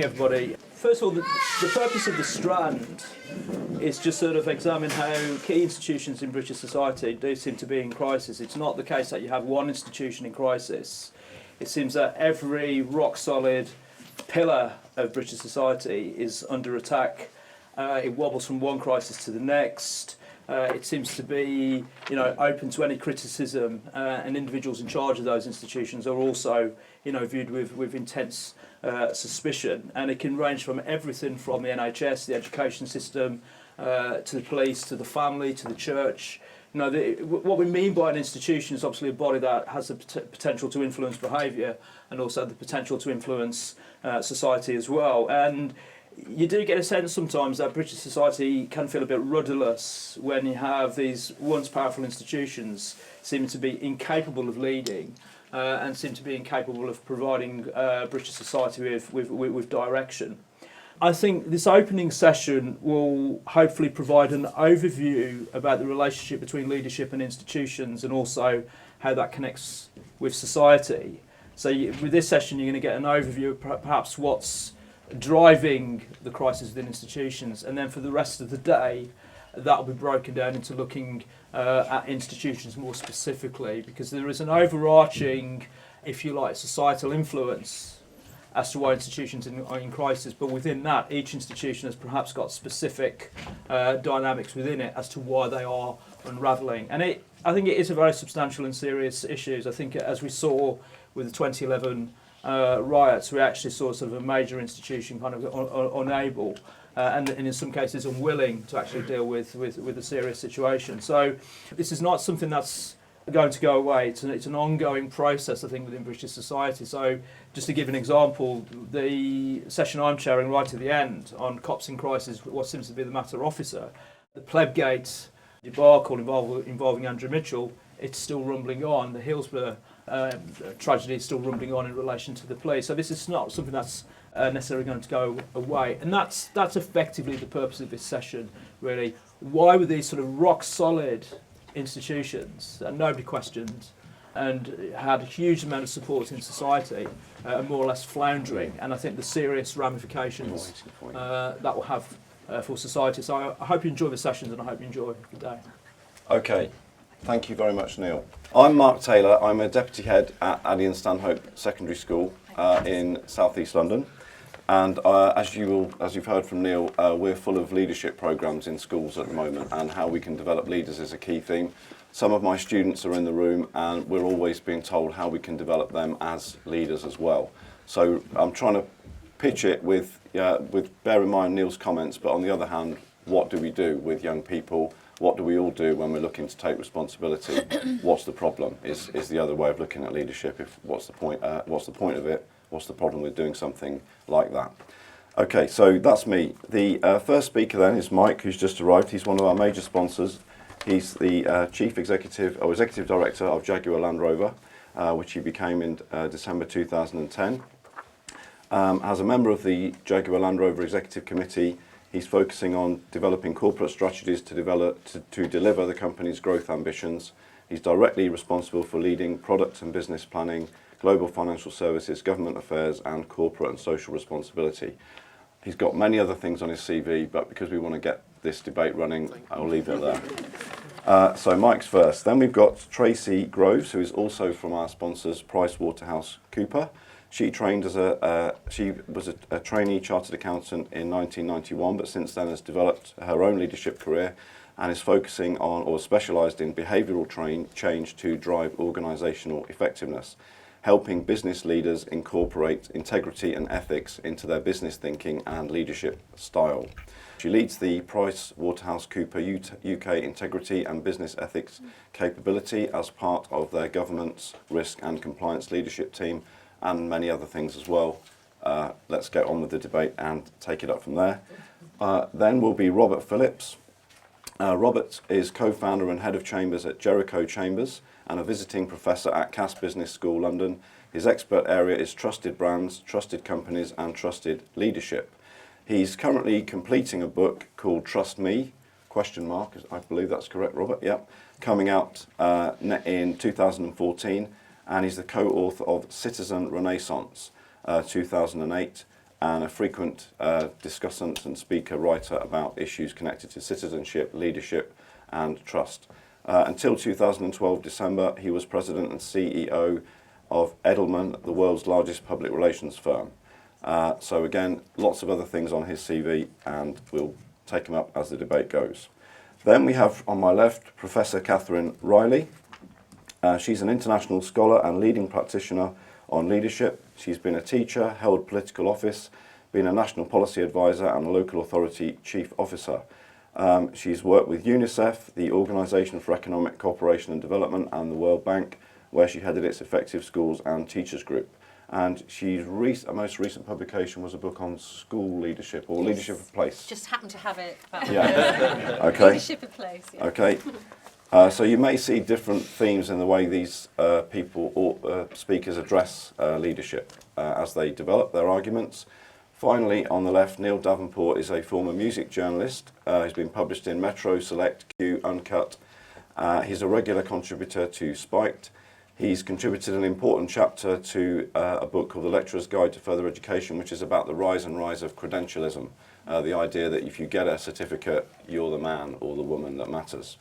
morning, everybody. First of all, the purpose of the Strand is just sort of examine how key institutions in British society do seem to be in crisis. It's not the case that you have one institution in crisis. It seems that every rock-solid pillar of British society is under attack. It wobbles from one crisis to the next. It seems to be, open to any criticism, and individuals in charge of those institutions are also, viewed with intense suspicion. And it can range from everything from the NHS, the education system, to the police, to the family, to the church. What we mean by an institution is obviously a body that has the potential to influence behaviour and also the potential to influence society as well. And you do get a sense sometimes that British society can feel a bit rudderless when you have these once powerful institutions seeming to be incapable of leading and seem to be incapable of providing British society with direction. I think this opening session will hopefully provide an overview about the relationship between leadership and institutions and also how that connects with society. So with this session you're going to get an overview of perhaps what's driving the crisis within institutions, and then for the rest of the day that will be broken down into looking at institutions more specifically, because there is an overarching, if you like, societal influence as to why institutions are in crisis, but within that each institution has perhaps got specific dynamics within it as to why they are unravelling. And I think it is a very substantial and serious issue. I think as we saw with the 2011 riots, we actually saw sort of a major institution kind of unable and in some cases unwilling to actually deal with a serious situation. So this is not something that's going to go away. It's an ongoing process, I think, within British society. So just to give an example, the session I'm chairing right at the end on cops in crisis, what seems to be the matter officer, the Plebgate debacle involving Andrew Mitchell, it's still rumbling on. The Hillsborough tragedy is still rumbling on in relation to the police. So this is not something that's necessarily going to go away. And that's effectively the purpose of this session, really. Why were these sort of rock-solid institutions that nobody questioned and had a huge amount of support in society more or less floundering? And I think the serious ramifications that will have for society. So I hope you enjoy the sessions and I hope you enjoy the day. Okay. Thank you very much, Neil. I'm Mark Taylor. I'm a deputy head at Addie and Stanhope Secondary School in South East London. And as you've heard from Neil, we're full of leadership programmes in schools at the moment, and how we can develop leaders is a key theme. Some of my students are in the room, and we're always being told how we can develop them as leaders as well. So I'm trying to pitch it with bear in mind Neil's comments, but on the other hand, what do we do with young people? What do we all do when we're looking to take responsibility? What's the problem? Is the other way of looking at leadership. What's the point of it? What's the problem with doing something like that? Okay, so that's me. The first speaker then is Mike, who's just arrived. He's one of our major sponsors. He's the Chief Executive or Executive Director of Jaguar Land Rover, which he became in December 2010. As a member of the Jaguar Land Rover Executive Committee, he's focusing on developing corporate strategies to deliver the company's growth ambitions. He's directly responsible for leading product and business planning, global financial services, government affairs, and corporate and social responsibility. He's got many other things on his CV, but because we want to get this debate running, I'll leave it there. So Mike's first. Then we've got Tracey Groves, who is also from our sponsors, PricewaterhouseCoopers. She was a trainee chartered accountant in 1991, but since then has developed her own leadership career and is focusing on or specialised in behavioural change to drive organisational effectiveness, helping business leaders incorporate integrity and ethics into their business thinking and leadership style. She leads the PricewaterhouseCoopers UK Integrity and Business Ethics capability as part of their governance, risk and compliance leadership team, and many other things as well. Let's get on with the debate and take it up from there. Then will be Robert Phillips. Robert is co-founder and head of chambers at Jericho Chambers and a visiting professor at Cass Business School, London. His expert area is trusted brands, trusted companies and trusted leadership. He's currently completing a book called Trust Me, ? I believe that's correct, Robert, yep, coming out in 2014, and he's the co-author of Citizen Renaissance, 2008, and a frequent discussant and speaker writer about issues connected to citizenship, leadership and trust. Until 2012 December, he was president and CEO of Edelman, the world's largest public relations firm. So again, lots of other things on his CV, and we'll take them up as the debate goes. Then we have on my left Professor Kathryn Riley. She's an international scholar and leading practitioner on leadership. She's been a teacher, held political office, been a national policy advisor and a local authority chief officer. She's worked with UNICEF, the Organisation for Economic Cooperation and Development, and the World Bank, where she headed its Effective Schools and Teachers Group. And she's most recent publication was a book on school leadership, or leadership of place. Just happened to have it. Yeah. Okay. Leadership of place. Yeah. Okay. So you may see different themes in the way these people or speakers address leadership as they develop their arguments. Finally, on the left, Neil Davenport is a former music journalist. He's been published in Metro, Select, Q, Uncut. He's a regular contributor to Spiked. He's contributed an important chapter to a book called The Lecturer's Guide to Further Education, which is about the rise and rise of credentialism, the idea that if you get a certificate, you're the man or the woman that matters.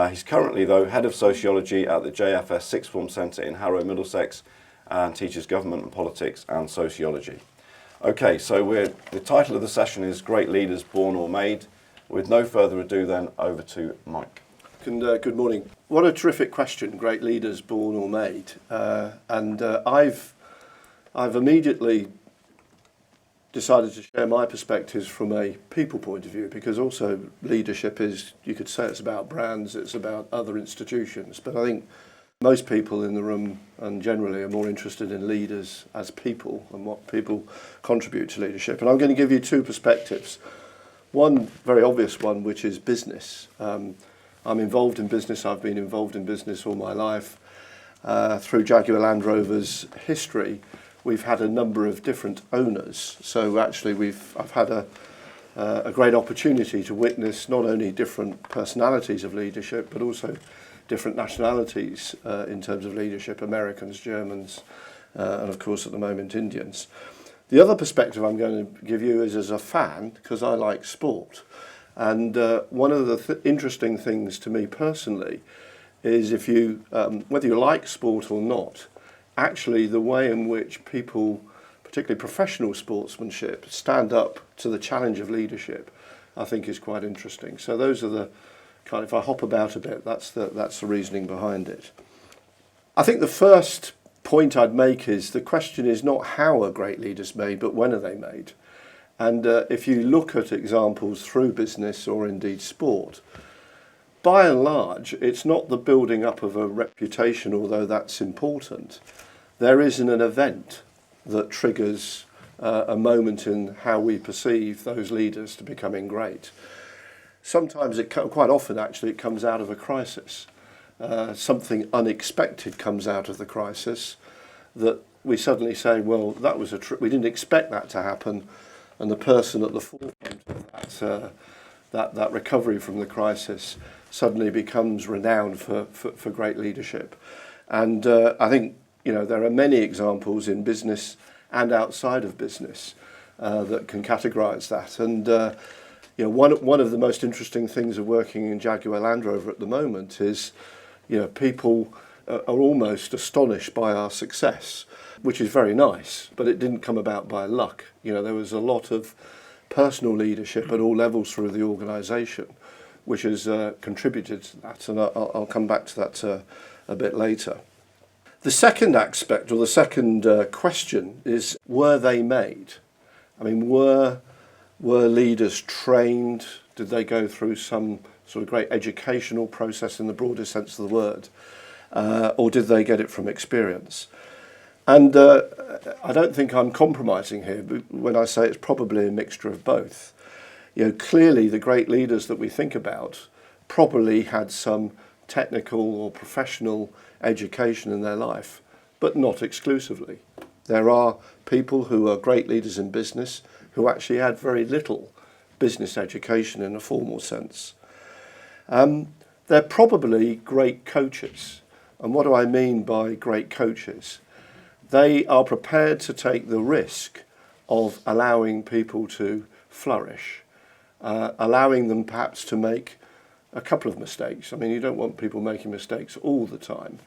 He's currently, though, Head of Sociology at the JFS Sixth Form Centre in Harrow, Middlesex, and teaches government and politics and sociology. Okay, so the title of the session is Great Leaders Born or Made. With no further ado then, over to Mike. Good morning. What a terrific question, great leaders born or made. I've immediately decided to share my perspectives from a people point of view, because also leadership is, you could say it's about brands, it's about other institutions, but I think most people in the room and generally are more interested in leaders as people and what people contribute to leadership. And I'm going to give you two perspectives. One very obvious one, which is business. I'm involved in business. I've been involved in business all my life. Through Jaguar Land Rover's history, we've had a number of different owners. So actually, I've had a great opportunity to witness not only different personalities of leadership, but also different nationalities in terms of leadership: Americans, Germans, and of course at the moment Indians. The other perspective I'm going to give you is as a fan, because I like sport. And one of the interesting things to me personally is if you, whether you like sport or not, actually the way in which people, particularly professional sportsmanship, stand up to the challenge of leadership, I think is quite interesting. So those are the kind of, if I hop about a bit, that's the reasoning behind it. I think the first point I'd make is the question is not how are great leaders made, but when are they made? And if you look at examples through business or indeed sport, by and large, it's not the building up of a reputation, although that's important. There isn't an event that triggers a moment in how we perceive those leaders to becoming great. Sometimes, quite often actually, it comes out of a crisis. Something unexpected comes out of the crisis that we suddenly say, well, that was we didn't expect that to happen. And the person at the forefront of that recovery from the crisis suddenly becomes renowned for great leadership. And I think there are many examples in business and outside of business that can categorise that. And one of the most interesting things of working in Jaguar Land Rover at the moment is people are almost astonished by our success, which is very nice, but it didn't come about by luck. There was a lot of personal leadership at all levels through the organisation, which has contributed to that, and I'll come back to that a bit later. The second aspect, or the second question, is were they made? I mean, were leaders trained? Did they go through some sort of great educational process in the broadest sense of the word? Or did they get it from experience? And I don't think I'm compromising here when I say it's probably a mixture of both. Clearly the great leaders that we think about probably had some technical or professional education in their life, but not exclusively. There are people who are great leaders in business who actually had very little business education in a formal sense. They're probably great coaches. And what do I mean by great coaches? They are prepared to take the risk of allowing people to flourish, allowing them perhaps to make a couple of mistakes. I mean, you don't want people making mistakes all the time,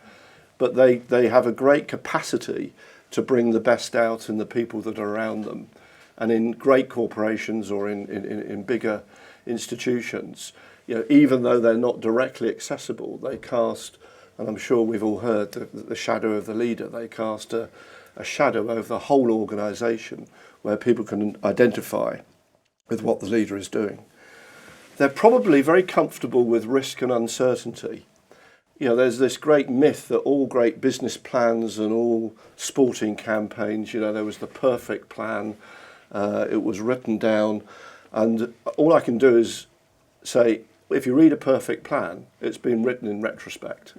but they have a great capacity to bring the best out in the people that are around them. And in great corporations or in bigger institutions, you know, even though they're not directly accessible, they cast, and I'm sure we've all heard the shadow of the leader, they cast a shadow over the whole organisation where people can identify with what the leader is doing. They're probably very comfortable with risk and uncertainty. You know, there's this great myth that all great business plans and all sporting campaigns, you know, there was the perfect plan, it was written down, and all I can do is say, if you read a perfect plan, it's been written in retrospect.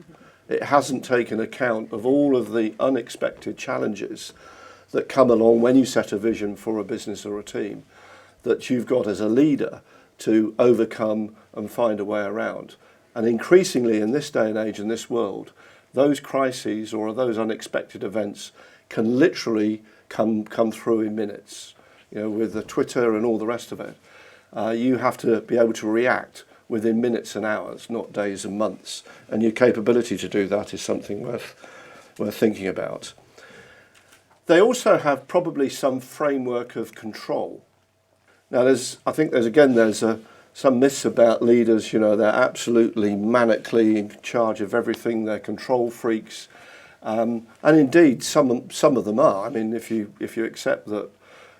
It hasn't taken account of all of the unexpected challenges that come along when you set a vision for a business or a team that you've got as a leader to overcome and find a way around. And increasingly in this day and age, in this world, those crises or those unexpected events can literally come through in minutes. You know, with the Twitter and all the rest of it, you have to be able to react within minutes and hours, not days and months. And your capability to do that is something worth thinking about. They also have probably some framework of control. Now, I think there's some myths about leaders. You know, they're absolutely manically in charge of everything. They're control freaks, and indeed, some of them are. I mean, if you accept that,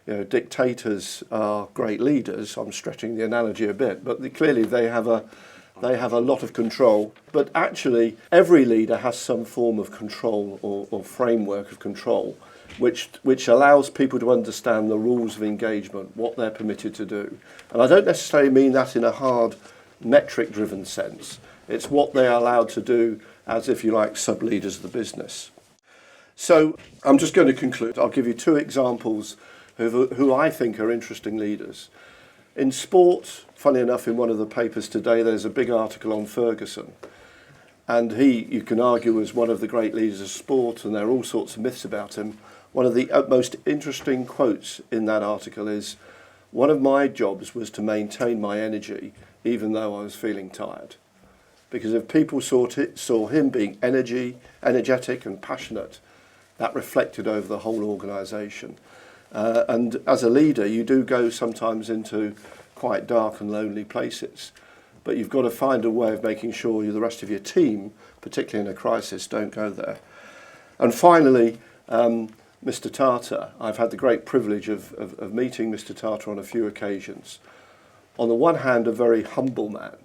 you know, dictators are great leaders, I'm stretching the analogy a bit, but clearly they have a lot of control. But actually, every leader has some form of control or framework of control, which allows people to understand the rules of engagement, what they're permitted to do. And I don't necessarily mean that in a hard metric-driven sense. It's what they are allowed to do as, if you like, sub-leaders of the business. So I'm just going to conclude. I'll give you two examples who I think are interesting leaders. In sport, funny enough, in one of the papers today, there's a big article on Ferguson. And you can argue, is one of the great leaders of sport, and there are all sorts of myths about him. One of the most interesting quotes in that article is, "One of my jobs was to maintain my energy even though I was feeling tired." Because if people saw him being energetic and passionate, that reflected over the whole organisation. And as a leader, you do go sometimes into quite dark and lonely places, but you've got to find a way of making sure the rest of your team, particularly in a crisis, don't go there. And finally, Mr. Tata. I've had the great privilege of meeting Mr. Tata on a few occasions. On the one hand, a very humble man,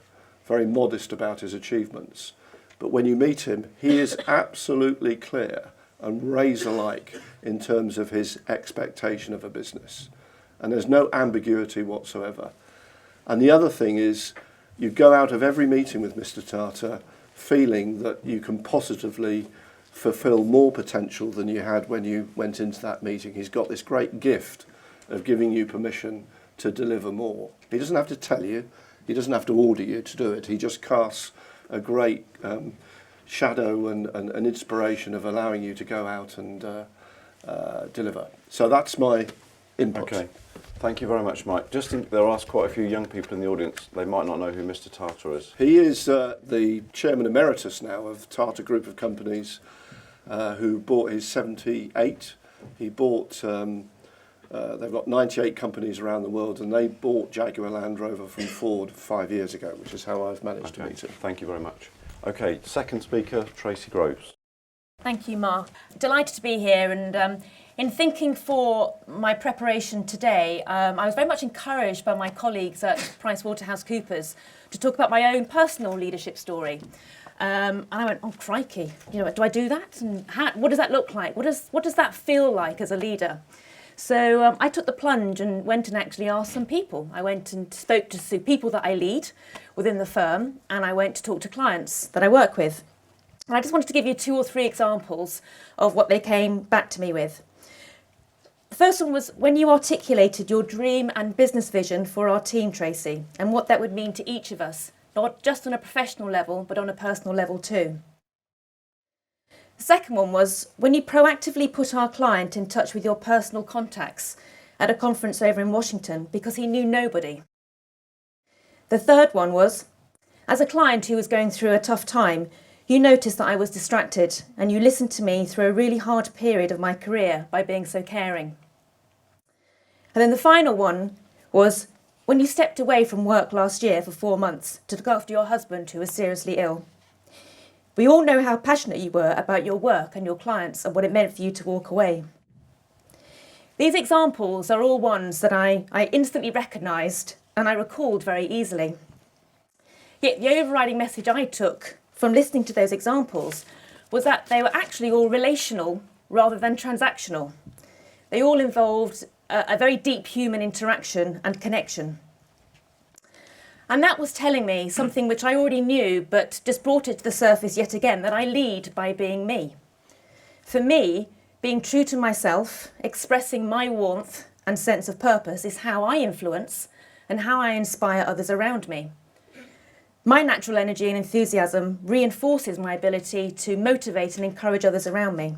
very modest about his achievements. But when you meet him, he is absolutely clear and razor-like in terms of his expectation of a business. And there's no ambiguity whatsoever. And the other thing is, you go out of every meeting with Mr. Tata feeling that you can positively fulfill more potential than you had when you went into that meeting. He's got this great gift of giving you permission to deliver more. He doesn't have to tell you, he doesn't have to order you to do it. He just casts a great shadow and inspiration of allowing you to go out and deliver. So that's my input. Okay, thank you very much, Mike. There are quite a few young people in the audience. They might not know who Mr. Tata is. He is the chairman emeritus now of Tata Group of Companies, who bought his 78. He bought, they've got 98 companies around the world, and they bought Jaguar Land Rover from Ford 5 years ago, which is how I've managed to meet him. Thank you very much. Okay, second speaker, Tracey Groves. Thank you, Mark. Delighted to be here, and in thinking for my preparation today, I was very much encouraged by my colleagues at PricewaterhouseCoopers to talk about my own personal leadership story. And I went, oh crikey, you know, do I do that? And what does that look like? What does that feel like as a leader? So I took the plunge and went and actually asked some people. I went and spoke to people that I lead within the firm, and I went to talk to clients that I work with. And I just wanted to give you 2 or 3 examples of what they came back to me with. The first one was when you articulated your dream and business vision for our team, Tracey, and what that would mean to each of us, not just on a professional level, but on a personal level too. The second one was when you proactively put our client in touch with your personal contacts at a conference over in Washington because he knew nobody. The third one was, as a client who was going through a tough time, you noticed that I was distracted and you listened to me through a really hard period of my career by being so caring. And then the final one was when you stepped away from work last year for 4 months to look after your husband who was seriously ill. We all know how passionate you were about your work and your clients and what it meant for you to walk away. These examples are all ones that I instantly recognised and I recalled very easily. Yet the overriding message I took from listening to those examples was that they were actually all relational rather than transactional. They all involved a very deep human interaction and connection. And that was telling me something which I already knew, but just brought it to the surface yet again, that I lead by being me. For me, being true to myself, expressing my warmth and sense of purpose is how I influence and how I inspire others around me. My natural energy and enthusiasm reinforces my ability to motivate and encourage others around me.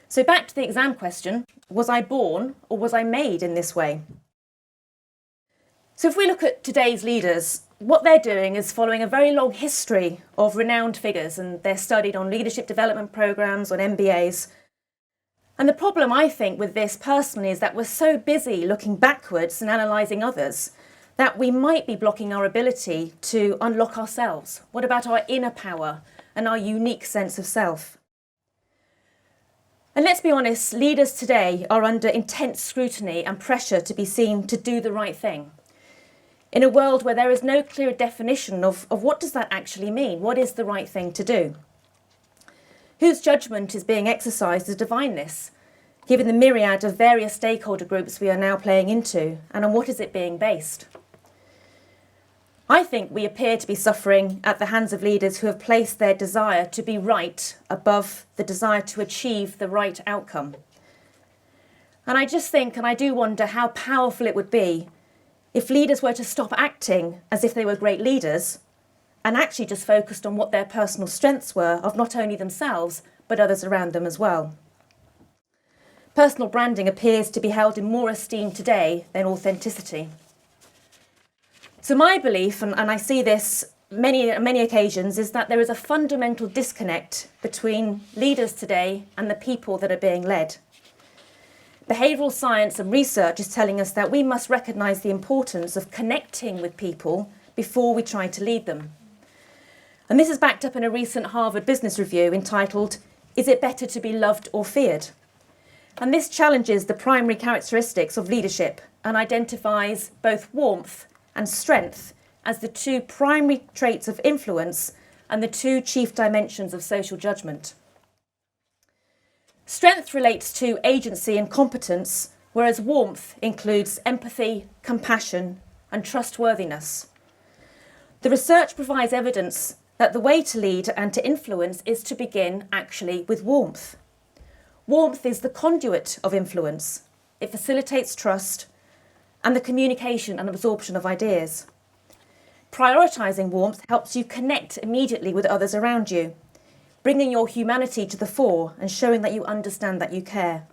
So back to the exam question, was I born or was I made in this way? So if we look at today's leaders, what they're doing is following a very long history of renowned figures, and they're studied on leadership development programs, on MBAs. And the problem, I think, with this personally is that we're so busy looking backwards and analysing others that we might be blocking our ability to unlock ourselves. What about our inner power and our unique sense of self? And let's be honest, leaders today are under intense scrutiny and pressure to be seen to do the right thing. In a world where there is no clear definition of what does that actually mean? What is the right thing to do? Whose judgement is being exercised to define this, given the myriad of various stakeholder groups we are now playing into, and on what is it being based? I think we appear to be suffering at the hands of leaders who have placed their desire to be right above the desire to achieve the right outcome. And I just think, and I do wonder how powerful it would be if leaders were to stop acting as if they were great leaders and actually just focused on what their personal strengths were of not only themselves, but others around them as well. Personal branding appears to be held in more esteem today than authenticity. So my belief, and I see this many occasions, is that there is a fundamental disconnect between leaders today and the people that are being led. Behavioural science and research is telling us that we must recognise the importance of connecting with people before we try to lead them. And this is backed up in a recent Harvard Business Review entitled, "Is it better to be loved or feared?" And this challenges the primary characteristics of leadership and identifies both warmth and strength as the two primary traits of influence and the two chief dimensions of social judgment. Strength relates to agency and competence, whereas warmth includes empathy, compassion, and trustworthiness. The research provides evidence that the way to lead and to influence is to begin actually with warmth. Warmth is the conduit of influence. It facilitates trust and the communication and absorption of ideas. Prioritising warmth helps you connect immediately with others around you, bringing your humanity to the fore and showing that you understand that you care.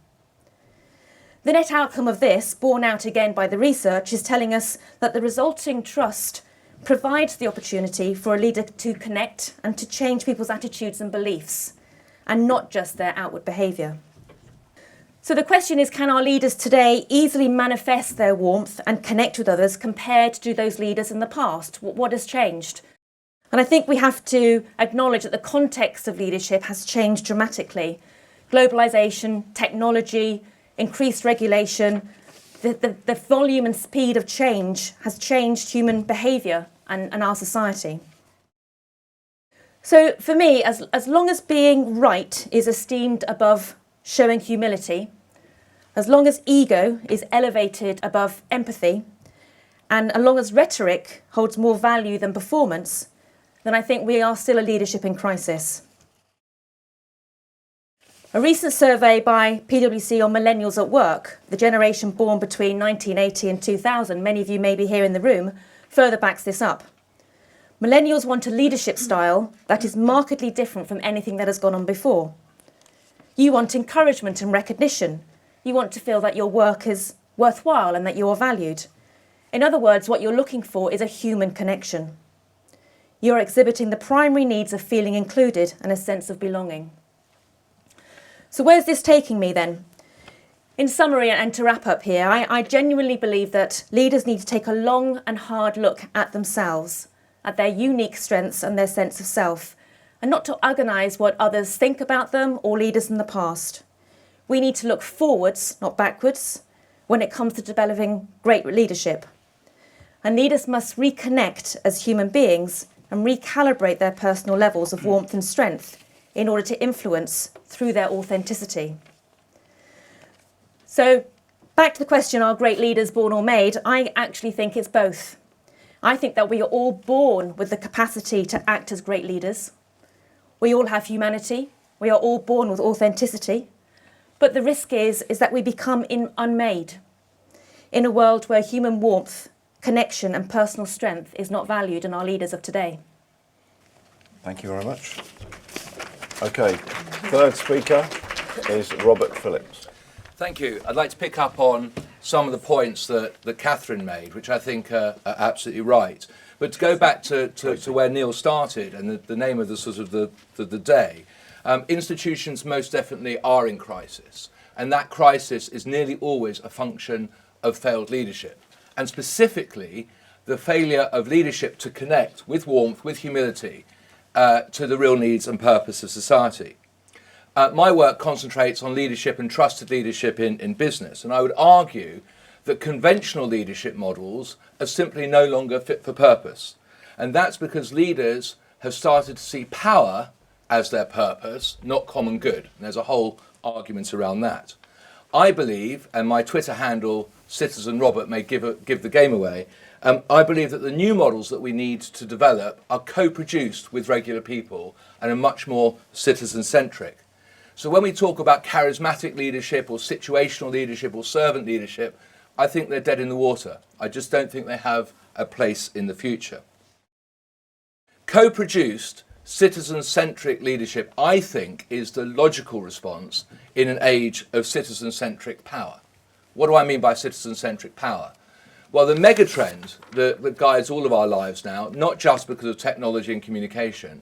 The net outcome of this, borne out again by the research, is telling us that the resulting trust provides the opportunity for a leader to connect and to change people's attitudes and beliefs, and not just their outward behaviour. So the question is, can our leaders today easily manifest their warmth and connect with others compared to those leaders in the past? What has changed? And I think we have to acknowledge that the context of leadership has changed dramatically. Globalisation, technology, increased regulation, the volume and speed of change has changed human behaviour and our society. So for me, as long as being right is esteemed above showing humility, as long as ego is elevated above empathy, and as long as rhetoric holds more value than performance, then I think we are still a leadership in crisis. A recent survey by PwC on millennials at work, the generation born between 1980 and 2000, many of you may be here in the room, further backs this up. Millennials want a leadership style that is markedly different from anything that has gone on before. You want encouragement and recognition. You want to feel that your work is worthwhile and that you are valued. In other words, what you're looking for is a human connection. You're exhibiting the primary needs of feeling included and a sense of belonging. So where's this taking me then? In summary, and to wrap up here, I genuinely believe that leaders need to take a long and hard look at themselves, at their unique strengths and their sense of self, and not to agonise what others think about them or leaders in the past. We need to look forwards, not backwards, when it comes to developing great leadership. And leaders must reconnect as human beings and recalibrate their personal levels of warmth and strength in order to influence through their authenticity. So, back to the question, are great leaders born or made? I actually think it's both. I think that we are all born with the capacity to act as great leaders. We all have humanity. We are all born with authenticity. But the risk is that we become unmade in a world where human warmth, connection and personal strength is not valued in our leaders of today. Thank you very much. Okay, third speaker is Robert Phillips. Thank you. I'd like to pick up on some of the points that Kathryn made, which I think are absolutely right. But to go back to where Neil started and the name of the sort of the day, institutions most definitely are in crisis. And that crisis is nearly always a function of failed leadership. And specifically, the failure of leadership to connect with warmth, with humility, to the real needs and purpose of society. My work concentrates on leadership and trusted leadership in business, and I would argue that conventional leadership models are simply no longer fit for purpose. And that's because leaders have started to see power as their purpose, not common good. And there's a whole argument around that. I believe, and my Twitter handle, Citizen Robert, may give the game away, I believe that the new models that we need to develop are co-produced with regular people and are much more citizen-centric. So when we talk about charismatic leadership or situational leadership or servant leadership, I think they're dead in the water. I just don't think they have a place in the future. Co-produced, citizen-centric leadership, I think, is the logical response in an age of citizen-centric power. What do I mean by citizen-centric power? Well, the megatrend that guides all of our lives now, not just because of technology and communication,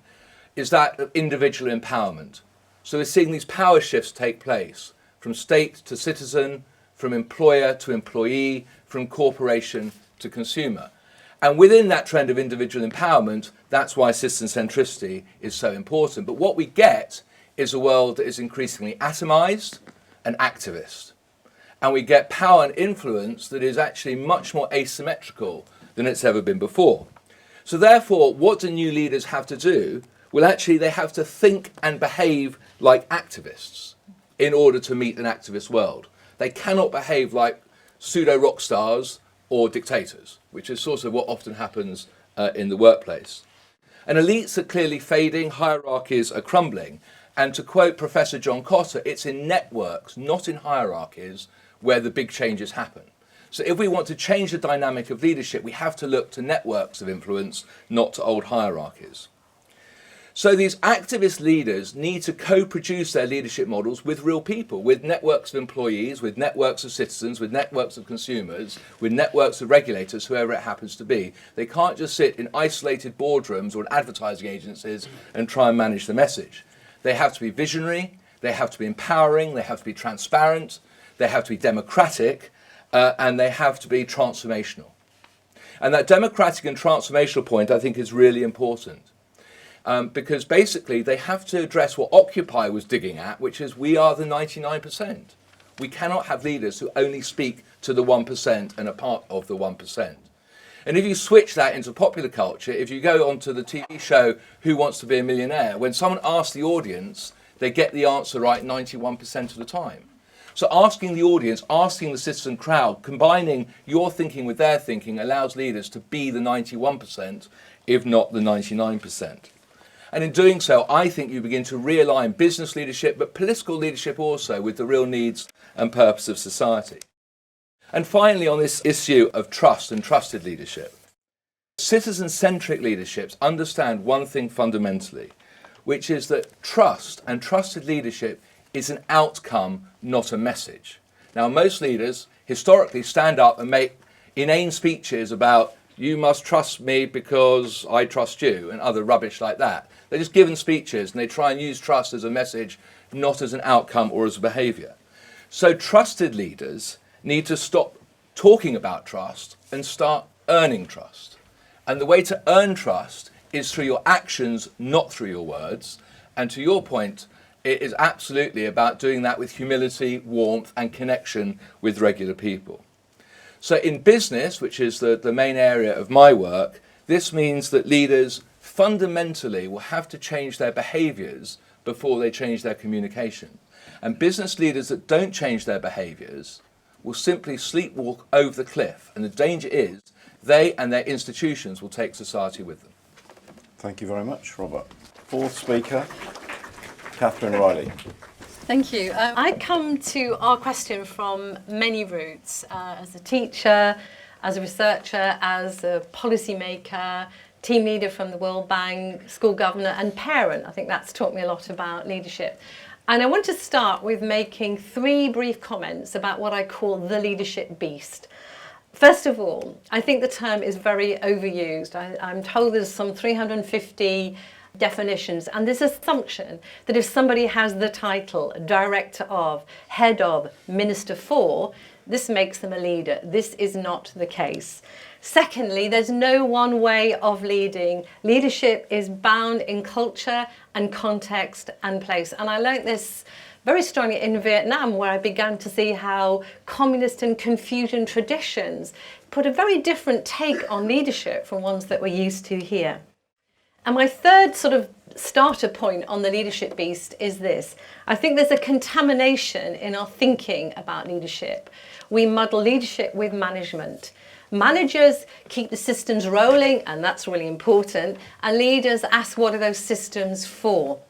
is that of individual empowerment. So we're seeing these power shifts take place from state to citizen, from employer to employee, from corporation to consumer. And within that trend of individual empowerment, that's why citizen centricity is so important. But what we get is a world that is increasingly atomized and activist. And we get power and influence that is actually much more asymmetrical than it's ever been before. So therefore, what do new leaders have to do? Well, actually, they have to think and behave like activists in order to meet an activist world. They cannot behave like pseudo-rock stars or dictators, which is sort of what often happens in the workplace. And elites are clearly fading, hierarchies are crumbling. And to quote Professor John Cotter, it's in networks, not in hierarchies, where the big changes happen. So if we want to change the dynamic of leadership, we have to look to networks of influence, not to old hierarchies. So these activist leaders need to co-produce their leadership models with real people, with networks of employees, with networks of citizens, with networks of consumers, with networks of regulators, whoever it happens to be. They can't just sit in isolated boardrooms or in advertising agencies and try and manage the message. They have to be visionary, they have to be empowering, they have to be transparent, they have to be democratic, and they have to be transformational. And that democratic and transformational point, I think, is really important. Because basically they have to address what Occupy was digging at, which is we are the 99%. We cannot have leaders who only speak to the 1% and are part of the 1%. And if you switch that into popular culture, if you go onto the TV show Who Wants to Be a Millionaire, when someone asks the audience, they get the answer right 91% of the time. So asking the audience, asking the citizen crowd, combining your thinking with their thinking allows leaders to be the 91%, if not the 99%. And in doing so, I think you begin to realign business leadership, but political leadership also, with the real needs and purpose of society. And finally, on this issue of trust and trusted leadership, citizen-centric leaderships understand one thing fundamentally, which is that trust and trusted leadership is an outcome, not a message. Now, most leaders historically stand up and make inane speeches about you must trust me because I trust you and other rubbish like that. They're just given speeches and they try and use trust as a message, not as an outcome or as a behaviour. So trusted leaders need to stop talking about trust and start earning trust. And the way to earn trust is through your actions, not through your words. And to your point, it is absolutely about doing that with humility, warmth, and connection with regular people. So in business, which is the main area of my work, this means that leaders fundamentally will have to change their behaviours before they change their communication. And business leaders that don't change their behaviours will simply sleepwalk over the cliff. And the danger is they and their institutions will take society with them. Thank you very much, Robert. Fourth speaker, Kathryn Riley. Thank you. I come to our question from many routes, as a teacher, as a researcher, as a policymaker, team leader from the World Bank, school governor and parent. I think that's taught me a lot about leadership. And I want to start with making 3 brief comments about what I call the leadership beast. First of all, I think the term is very overused. I'm told there's some 350 definitions, and this assumption that if somebody has the title director of, head of, minister for, this makes them a leader. This is not the case. Secondly, there's no one way of leading. Leadership is bound in culture and context and place. And I learned this very strongly in Vietnam, where I began to see how communist and Confucian traditions put a very different take on leadership from ones that we're used to here. And my third sort of starter point on the leadership beast is this. I think there's a contamination in our thinking about leadership. We muddle leadership with management. Managers keep the systems rolling, and that's really important. And leaders ask, what are those systems for?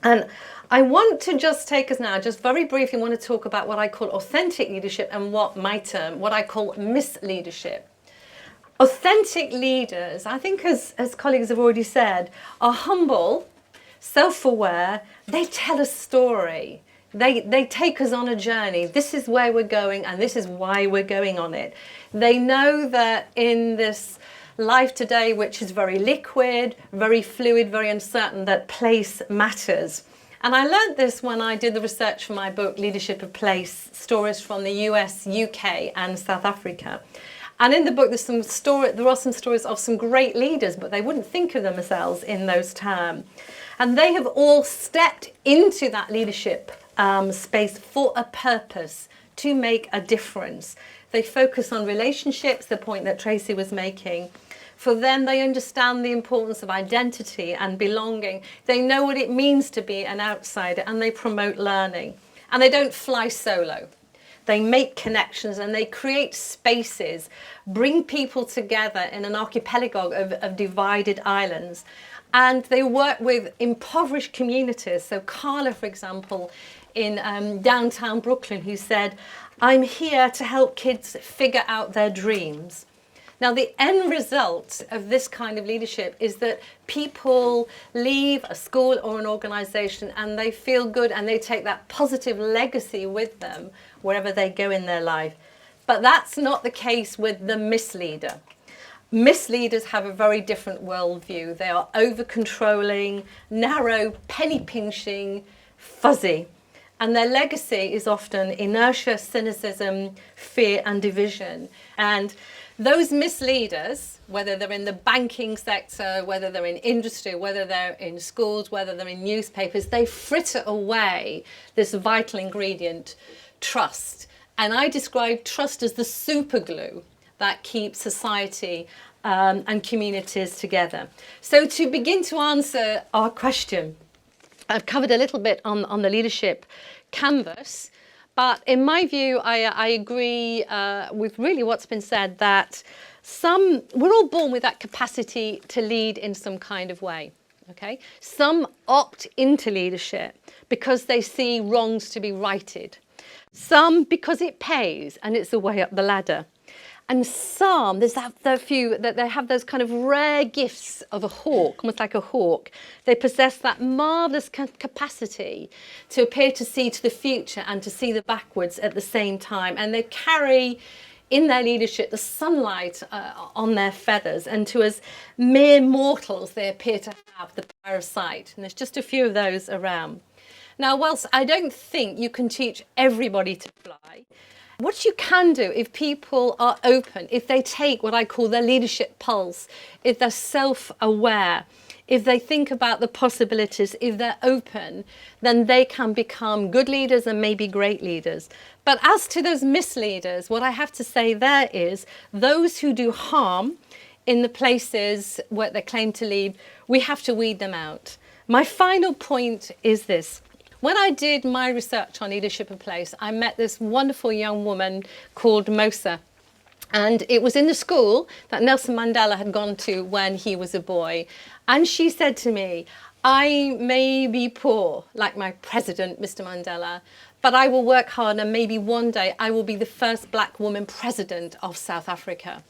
And I want to just take us now, just very briefly, want to talk about what I call authentic leadership and what I call misleadership. Authentic leaders, I think as colleagues have already said, are humble, self-aware, they tell a story. They take us on a journey. This is where we're going and this is why we're going on it. They know that in this life today, which is very liquid, very fluid, very uncertain, that place matters. And I learned this when I did the research for my book, Leadership of Place, Stories from the US, UK and South Africa. And in the book, there are some stories of some great leaders, but they wouldn't think of themselves in those terms. And they have all stepped into that leadership space for a purpose, to make a difference. They focus on relationships, the point that Tracey was making. For them, they understand the importance of identity and belonging. They know what it means to be an outsider, and they promote learning. And they don't fly solo. They make connections and they create spaces, bring people together in an archipelago of divided islands. And they work with impoverished communities. So Carla, for example, in downtown Brooklyn, who said, I'm here to help kids figure out their dreams. Now, the end result of this kind of leadership is that people leave a school or an organisation and they feel good and they take that positive legacy with them wherever they go in their life. But that's not the case with the misleader. Misleaders have a very different worldview. They are over-controlling, narrow, penny-pinching, fuzzy. And their legacy is often inertia, cynicism, fear and division. And those misleaders, whether they're in the banking sector, whether they're in industry, whether they're in schools, whether they're in newspapers, they fritter away this vital ingredient, trust. And I describe trust as the super glue that keeps society and communities together. So to begin to answer our question, I've covered a little bit on the leadership canvas. But in my view, I agree with really what's been said, that we're all born with that capacity to lead in some kind of way. Okay? Some opt into leadership because they see wrongs to be righted. Some because it pays and it's the way up the ladder. And some, there's that few that they have those kind of rare gifts of a hawk, almost like a hawk. They possess that marvellous capacity to appear to see to the future and to see the backwards at the same time. And they carry in their leadership the sunlight on their feathers. And to us mere mortals, they appear to have the power of sight. And there's just a few of those around. Now, whilst I don't think you can teach everybody to fly, what you can do if people are open, if they take what I call their leadership pulse, if they're self-aware, if they think about the possibilities, if they're open, then they can become good leaders and maybe great leaders. But as to those misleaders, what I have to say there is those who do harm in the places where they claim to lead, we have to weed them out. My final point is this. When I did my research on leadership of place, I met this wonderful young woman called Mosa. And it was in the school that Nelson Mandela had gone to when he was a boy. And she said to me, I may be poor, like my president, Mr. Mandela, but I will work hard and maybe one day I will be the first black woman president of South Africa.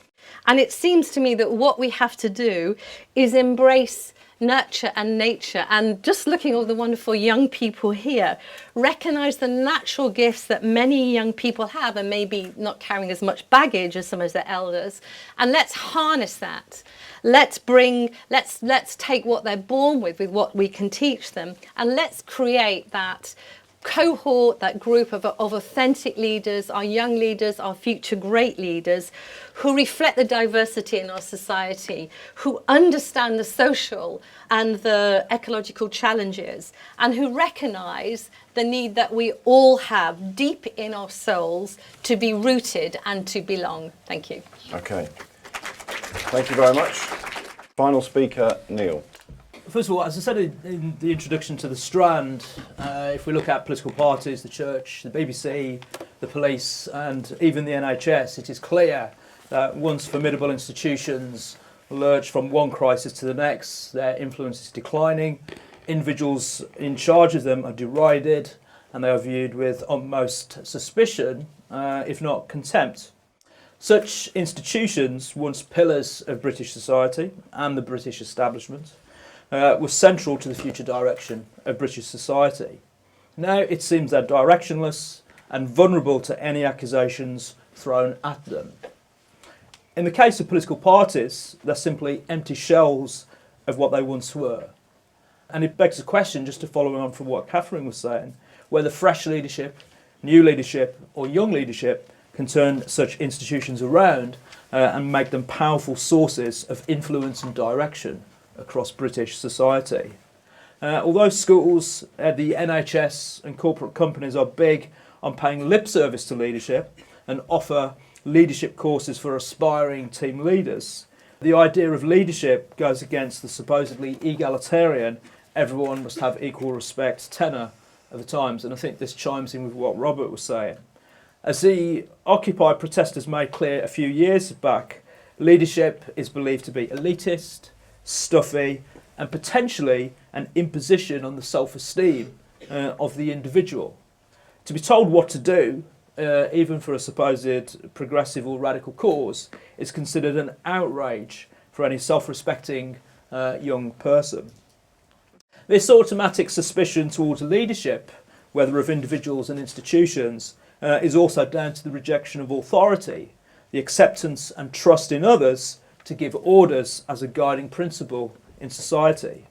And it seems to me that what we have to do is embrace nurture and nature, and just looking at all the wonderful young people here, recognise the natural gifts that many young people have and maybe not carrying as much baggage as some of their elders, and let's harness that. Let's take what they're born with what we can teach them, and let's create that cohort, that group of authentic leaders, our young leaders, our future great leaders, who reflect the diversity in our society, who understand the social and the ecological challenges, and who recognise the need that we all have deep in our souls to be rooted and to belong. Thank you. Okay. Thank you very much. Final speaker, Neil. First of all, as I said in the introduction to the Strand, if we look at political parties, the church, the BBC, the police and even the NHS, it is clear that once formidable institutions lurch from one crisis to the next, their influence is declining, individuals in charge of them are derided and they are viewed with utmost suspicion, if not contempt. Such institutions, once pillars of British society and the British establishment, were central to the future direction of British society. Now it seems they're directionless and vulnerable to any accusations thrown at them. In the case of political parties, they're simply empty shells of what they once were. And it begs the question, just to follow on from what Kathryn was saying, whether fresh leadership, new leadership or young leadership can turn such institutions around and make them powerful sources of influence and direction across British society. Although schools, the NHS and corporate companies are big on paying lip service to leadership and offer leadership courses for aspiring team leaders, the idea of leadership goes against the supposedly egalitarian, everyone must have equal respect tenor of the times, and I think this chimes in with what Robert was saying. As the Occupy protesters made clear a few years back, leadership is believed to be elitist, stuffy and potentially an imposition on the self-esteem of the individual. To be told what to do, even for a supposed progressive or radical cause, is considered an outrage for any self-respecting young person. This automatic suspicion towards leadership, whether of individuals and institutions, is also down to the rejection of authority, the acceptance and trust in others to give orders as a guiding principle in society.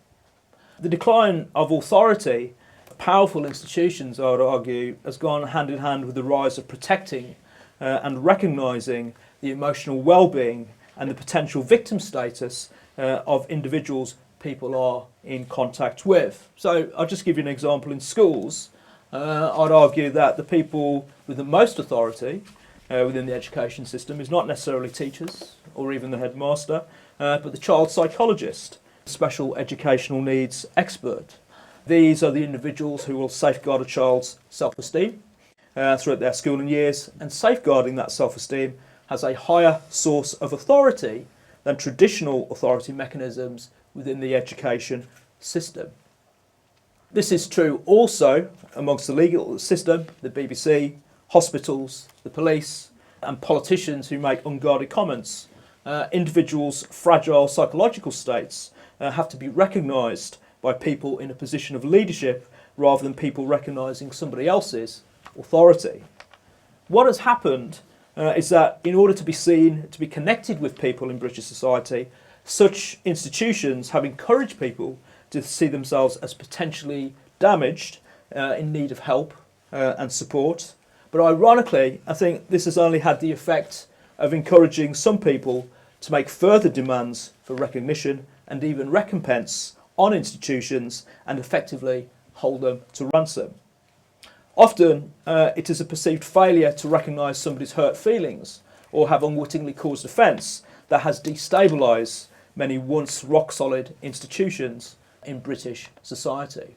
The decline of authority, powerful institutions, I would argue, has gone hand in hand with the rise of protecting and recognising the emotional well-being and the potential victim status of individuals people are in contact with. So I'll just give you an example. In schools, I'd argue that the people with the most authority within the education system is not necessarily teachers or even the headmaster, but the child psychologist, special educational needs expert. These are the individuals who will safeguard a child's self-esteem throughout their schooling years, and safeguarding that self-esteem has a higher source of authority than traditional authority mechanisms within the education system. This is true also amongst the legal system, the BBC, hospitals, the police, and politicians who make unguarded comments. Individuals' fragile psychological states have to be recognised by people in a position of leadership rather than people recognising somebody else's authority. What has happened is that in order to be seen, to be connected with people in British society, such institutions have encouraged people to see themselves as potentially damaged, in need of help and support. But ironically, I think this has only had the effect of encouraging some people to make further demands for recognition and even recompense on institutions and effectively hold them to ransom. Often it is a perceived failure to recognise somebody's hurt feelings or have unwittingly caused offence that has destabilised many once rock-solid institutions in British society.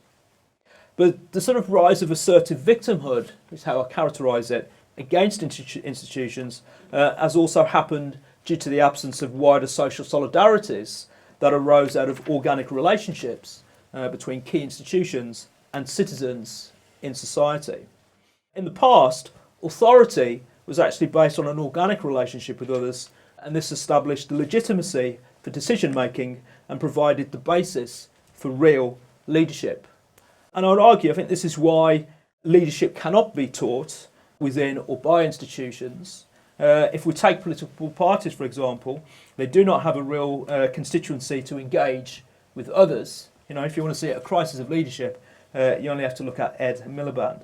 But the sort of rise of assertive victimhood, is how I characterise it, against institutions has also happened due to the absence of wider social solidarities that arose out of organic relationships between key institutions and citizens in society. In the past, authority was actually based on an organic relationship with others, and this established the legitimacy for decision making and provided the basis for real leadership. And I would argue, I think this is why leadership cannot be taught within or by institutions. If we take political parties, for example, they do not have a real constituency to engage with others. You know, if you want to see a crisis of leadership, you only have to look at Ed Miliband.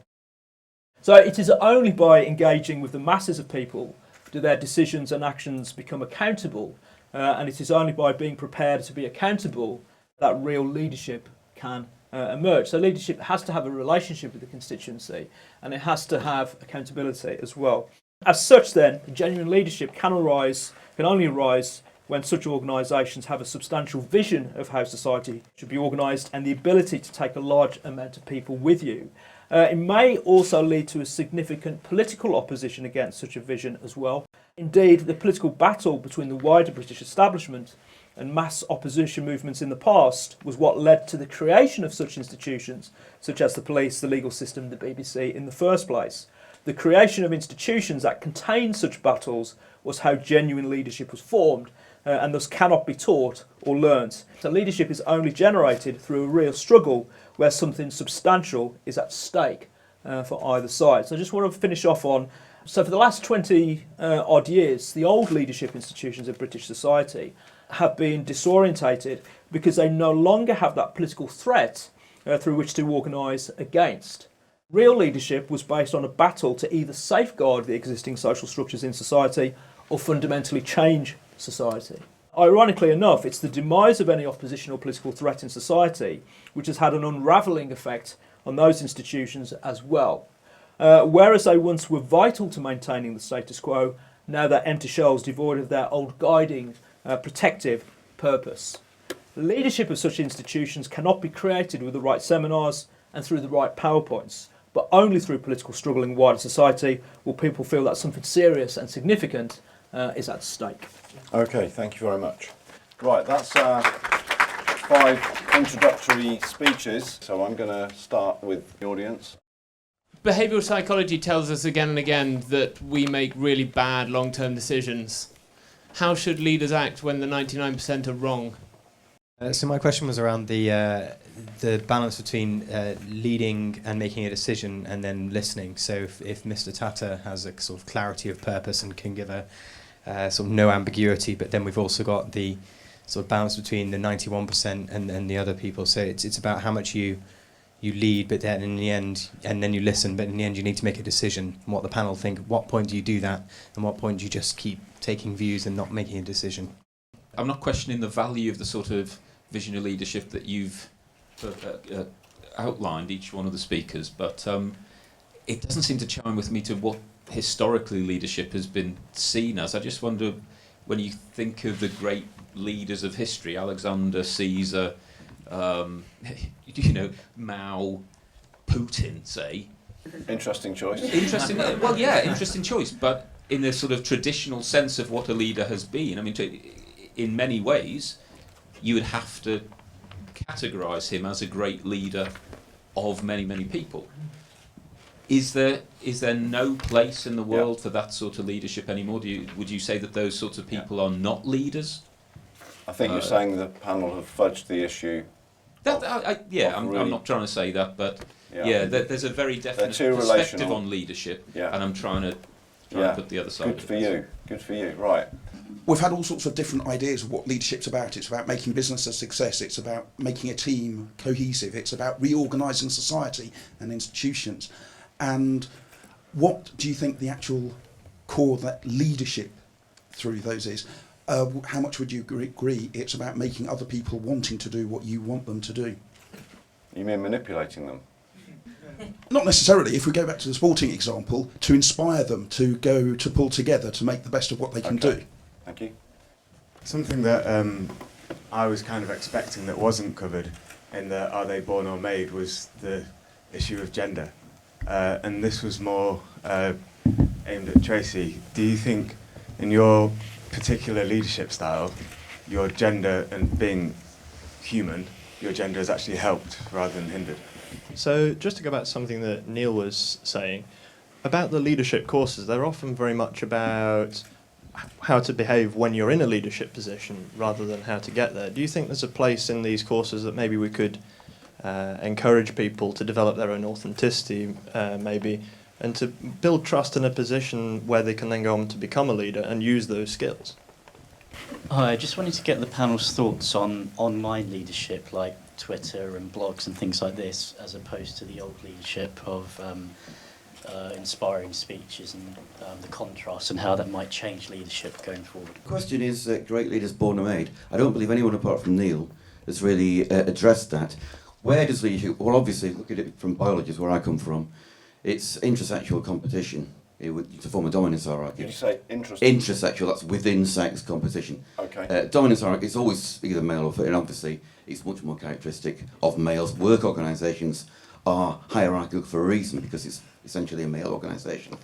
So it is only by engaging with the masses of people do their decisions and actions become accountable, and it is only by being prepared to be accountable that real leadership can emerge. So leadership has to have a relationship with the constituency, and it has to have accountability as well. As such then, genuine leadership can only arise when such organisations have a substantial vision of how society should be organised and the ability to take a large amount of people with you. It may also lead to a significant political opposition against such a vision as well. Indeed, the political battle between the wider British establishment and mass opposition movements in the past was what led to the creation of such institutions, such as the police, the legal system, the BBC in the first place. The creation of institutions that contain such battles was how genuine leadership was formed, and thus cannot be taught or learnt. So leadership is only generated through a real struggle where something substantial is at stake for either side. So I just want to finish off on, so for the last 20 odd years, the old leadership institutions of British society have been disorientated because they no longer have that political threat through which to organise against. Real leadership was based on a battle to either safeguard the existing social structures in society or fundamentally change society. Ironically enough, it's the demise of any opposition or political threat in society which has had an unravelling effect on those institutions as well. Whereas they once were vital to maintaining the status quo, now they're empty shells devoid of their old guiding, protective purpose. Leadership of such institutions cannot be created with the right seminars and through the right PowerPoints, but only through political struggle in wider society will people feel that something serious and significant is at stake. Okay, thank you very much. Right, that's 5 introductory speeches, so I'm going to start with the audience. Behavioural psychology tells us again and again that we make really bad long-term decisions. How should leaders act when the 99% are wrong? So my question was around the balance between leading and making a decision and then listening. So if Mr. Tata has a sort of clarity of purpose and can give a sort of no ambiguity, but then we've also got the sort of balance between the 91% and the other people. So it's about how much you lead, but then in the end, and then you listen, but in the end you need to make a decision and what the panel think. At what point do you do that, and what point do you just keep taking views and not making a decision? I'm not questioning the value of the sort of vision of leadership that you've outlined, each one of the speakers, but it doesn't seem to chime with me to what historically leadership has been seen as. I just wonder, when you think of the great leaders of history, Alexander, Caesar, Mao, Putin, say. Interesting choice. Interesting choice, but in the sort of traditional sense of what a leader has been, I mean, in many ways, you would have to categorise him as a great leader of many, many people. Is there no place in the world for that sort of leadership anymore? Would you say that those sorts of people are not leaders? I think you're saying the panel have fudged the issue. I'm not trying to say that, but there's a very definite perspective on leadership, and I'm trying to put the other side. Good for you, right. We've had all sorts of different ideas of what leadership's about. It's about making business a success. It's about making a team cohesive. It's about reorganising society and institutions. And what do you think the actual core of that leadership through those is? How much would you agree it's about making other people wanting to do what you want them to do? You mean manipulating them? Not necessarily. If we go back to the sporting example, to inspire them to go to pull together to make the best of what they can do. Thank you. Something that I was kind of expecting that wasn't covered in the Are They Born or Made was the issue of gender. And this was more aimed at Tracey. Do you think in your particular leadership style, your gender and being human, your gender has actually helped rather than hindered? So just to go back to something that Neil was saying, about the leadership courses, they're often very much about how to behave when you're in a leadership position rather than how to get there. Do you think there's a place in these courses that maybe we could encourage people to develop their own authenticity, maybe, and to build trust in a position where they can then go on to become a leader and use those skills? Hi, I just wanted to get the panel's thoughts on online leadership like Twitter and blogs and things like this, as opposed to the old leadership of inspiring speeches and the contrast and how that might change leadership going forward. The question is great leaders born or made. I don't believe anyone apart from Neil has really addressed that. Where does leadership, well obviously look at it from biology, is where I come from, it's intersexual competition. To form a dominance hierarchy. Did you say intersexual, that's within sex competition. Okay. Dominance hierarchy is always either male or female, and obviously it's much more characteristic of males. Work organisations are hierarchical for a reason, because it's essentially a male organisation.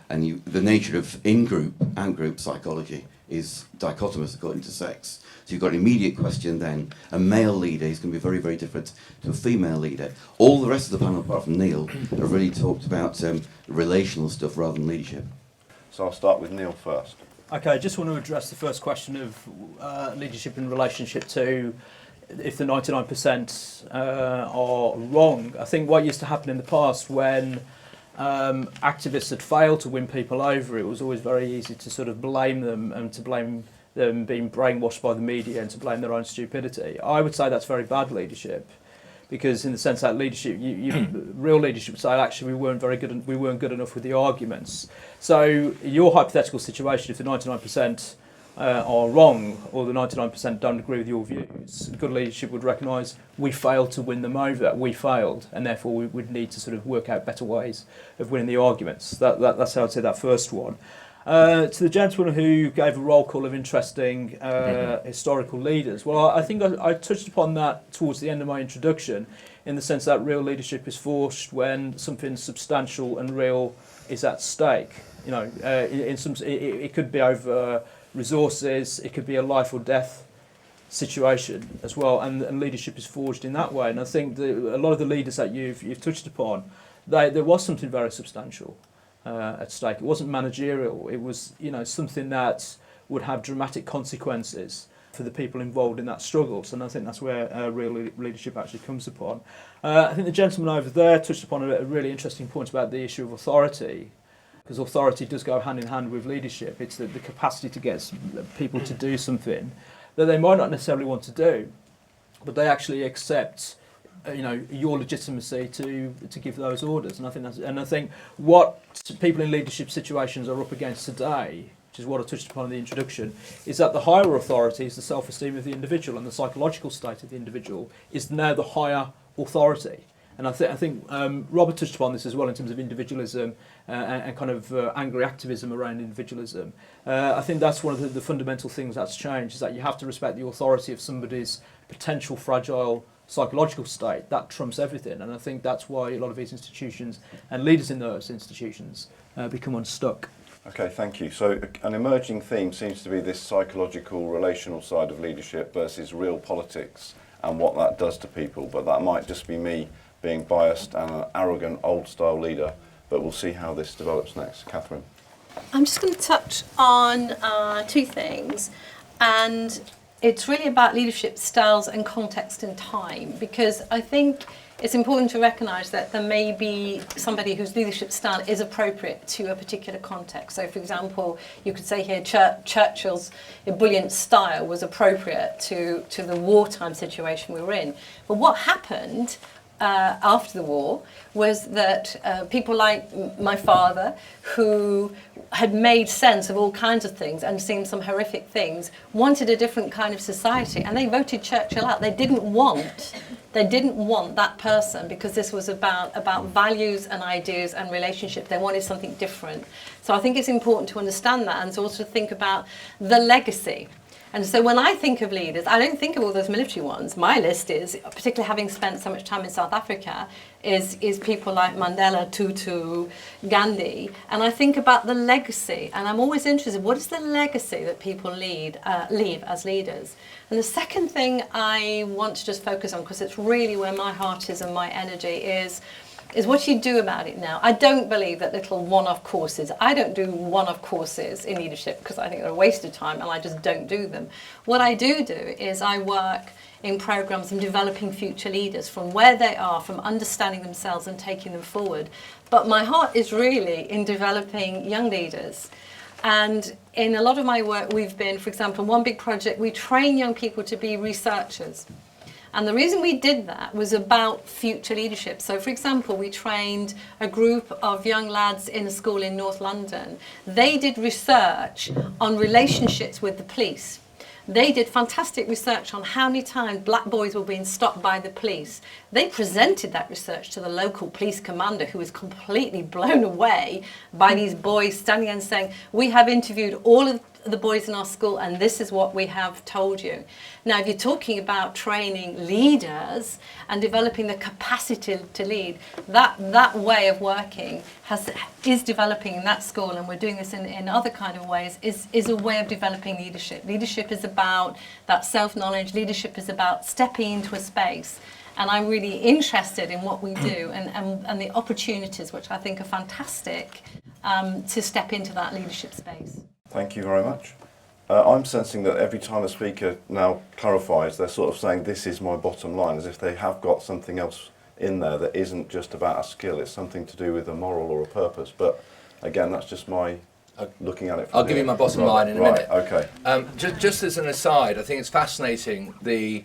And the nature of in-group and group psychology is dichotomous according to sex. So you've got an immediate question then, a male leader is going to be very, very different to a female leader. All the rest of the panel, apart from Neil, have really talked about relational stuff rather than leadership. So I'll start with Neil first. Okay, I just want to address the first question of leadership in relationship to if the 99% are wrong. I think what used to happen in the past when activists had failed to win people over, it was always very easy to sort of blame them and to blame them being brainwashed by the media and to blame their own stupidity. I would say that's very bad leadership, because in the sense that leadership, real leadership would say actually we weren't good enough with the arguments. So your hypothetical situation, if the 99% are wrong or the 99% don't agree with your views, good leadership would recognise we failed to win them over, we failed, and therefore we would need to sort of work out better ways of winning the arguments. That's how I'd say that first one. To the gentleman who gave a roll call of interesting historical leaders, well, I think I touched upon that towards the end of my introduction, in the sense that real leadership is forged when something substantial and real is at stake. You know, it could be over resources, it could be a life or death situation as well, and leadership is forged in that way. And I think a lot of the leaders that you've touched upon, there was something very substantial at stake. It wasn't managerial. It was, something that would have dramatic consequences for the people involved in that struggle. So I think that's where real leadership actually comes upon. I think the gentleman over there touched upon a really interesting point about the issue of authority, because authority does go hand in hand with leadership. It's the capacity to get people to do something that they might not necessarily want to do, but they actually accept your legitimacy to give those orders. And I think what people in leadership situations are up against today, which is what I touched upon in the introduction, is that the higher authority is the self-esteem of the individual, and the psychological state of the individual is now the higher authority. And I think Robert touched upon this as well in terms of individualism and kind of angry activism around individualism. I think that's one of the fundamental things that's changed, is that you have to respect the authority of somebody's potential fragile psychological state. That trumps everything, and I think that's why a lot of these institutions and leaders in those institutions become unstuck. Okay, thank you. So an emerging theme seems to be this psychological, relational side of leadership versus real politics and what that does to people, but that might just be me being biased and an arrogant, old-style leader but we'll see how this develops next. Kathryn. I'm just going to touch on two things, and it's really about leadership styles and context and time, because I think it's important to recognise that there may be somebody whose leadership style is appropriate to a particular context. So, for example, you could say here Churchill's ebullient style was appropriate to the wartime situation we were in. But what happened after the war was that people like my father, who had made sense of all kinds of things and seen some horrific things, wanted a different kind of society, and they voted Churchill out. They didn't want that person, because this was about values and ideas and relationships. They wanted something different. So I think it's important to understand that, and to also think about the legacy. And so when I think of leaders, I don't think of all those military ones. My list is, particularly having spent so much time in South Africa, is people like Mandela, Tutu, Gandhi. And I think about the legacy. And I'm always interested, what is the legacy that people leave as leaders? And the second thing I want to just focus on, because it's really where my heart is and my energy is what you do about it now. I don't believe that little one-off courses. I don't do one-off courses in leadership because I think they're a waste of time, and I just don't do them. What I do is I work in programs in developing future leaders from where they are, from understanding themselves and taking them forward. But my heart is really in developing young leaders. And in a lot of my work, we've been, for example, one big project, we train young people to be researchers. And the reason we did that was about future leadership. So, for example, we trained a group of young lads in a school in North London. They did research on relationships with the police. They did fantastic research on how many times black boys were being stopped by the police. They presented that research to the local police commander, who was completely blown away by these boys standing and saying, "We have interviewed all of the boys in our school, and this is what we have told you." Now, if you're talking about training leaders and developing the capacity to lead, that way of working is developing in that school, and we're doing this in other kind of ways, is a way of developing leadership. Leadership is about that self-knowledge. Leadership is about stepping into a space. And I'm really interested in what we do and the opportunities, which I think are fantastic, to step into that leadership space. Thank you very much. I'm sensing that every time a speaker now clarifies, they're sort of saying, this is my bottom line, as if they have got something else in there that isn't just about a skill, it's something to do with a moral or a purpose. But again, that's just my looking at it from I'll give you my bottom line in a minute. Okay. Just as an aside, I think it's fascinating, the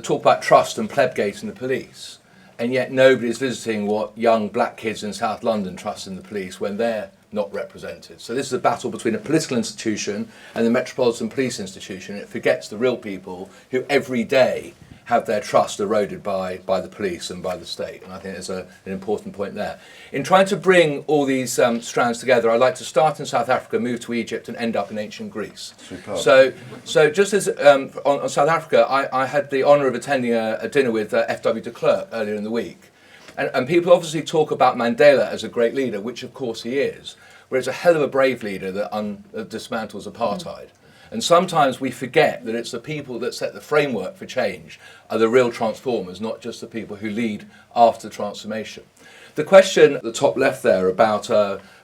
talk about trust and plebgate in the police, and yet nobody's visiting what young black kids in South London trust in the police when they're not represented. So this is a battle between a political institution and the Metropolitan Police Institution. It forgets the real people who every day have their trust eroded by the police and by the state. And I think there's an important point there. In trying to bring all these strands together, I'd like to start in South Africa, move to Egypt, and end up in ancient Greece. Superb. So just as on South Africa, I had the honour of attending a dinner with F.W. de Klerk earlier in the week. And people obviously talk about Mandela as a great leader, which of course he is, but he's a hell of a brave leader that dismantles apartheid. And sometimes we forget that it's the people that set the framework for change are the real transformers, not just the people who lead after transformation. The question at the top left there about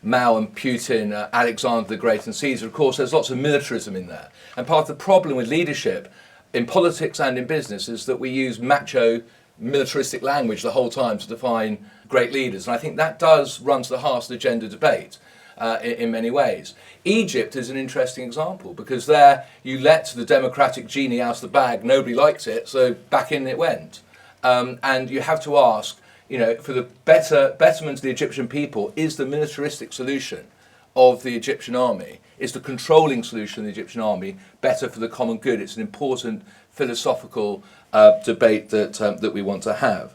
Mao and Putin, Alexander the Great and Caesar, of course there's lots of militarism in there. And part of the problem with leadership in politics and in business is that we use macho militaristic language the whole time to define great leaders. And I think that does run to the heart of the gender debate in many ways. Egypt is an interesting example because there you let the democratic genie out of the bag, nobody likes it, so back in it went. And you have to ask, for the betterment of the Egyptian people, is the militaristic solution of the Egyptian army, is the controlling solution of the Egyptian army better for the common good? It's an important philosophical debate that we want to have.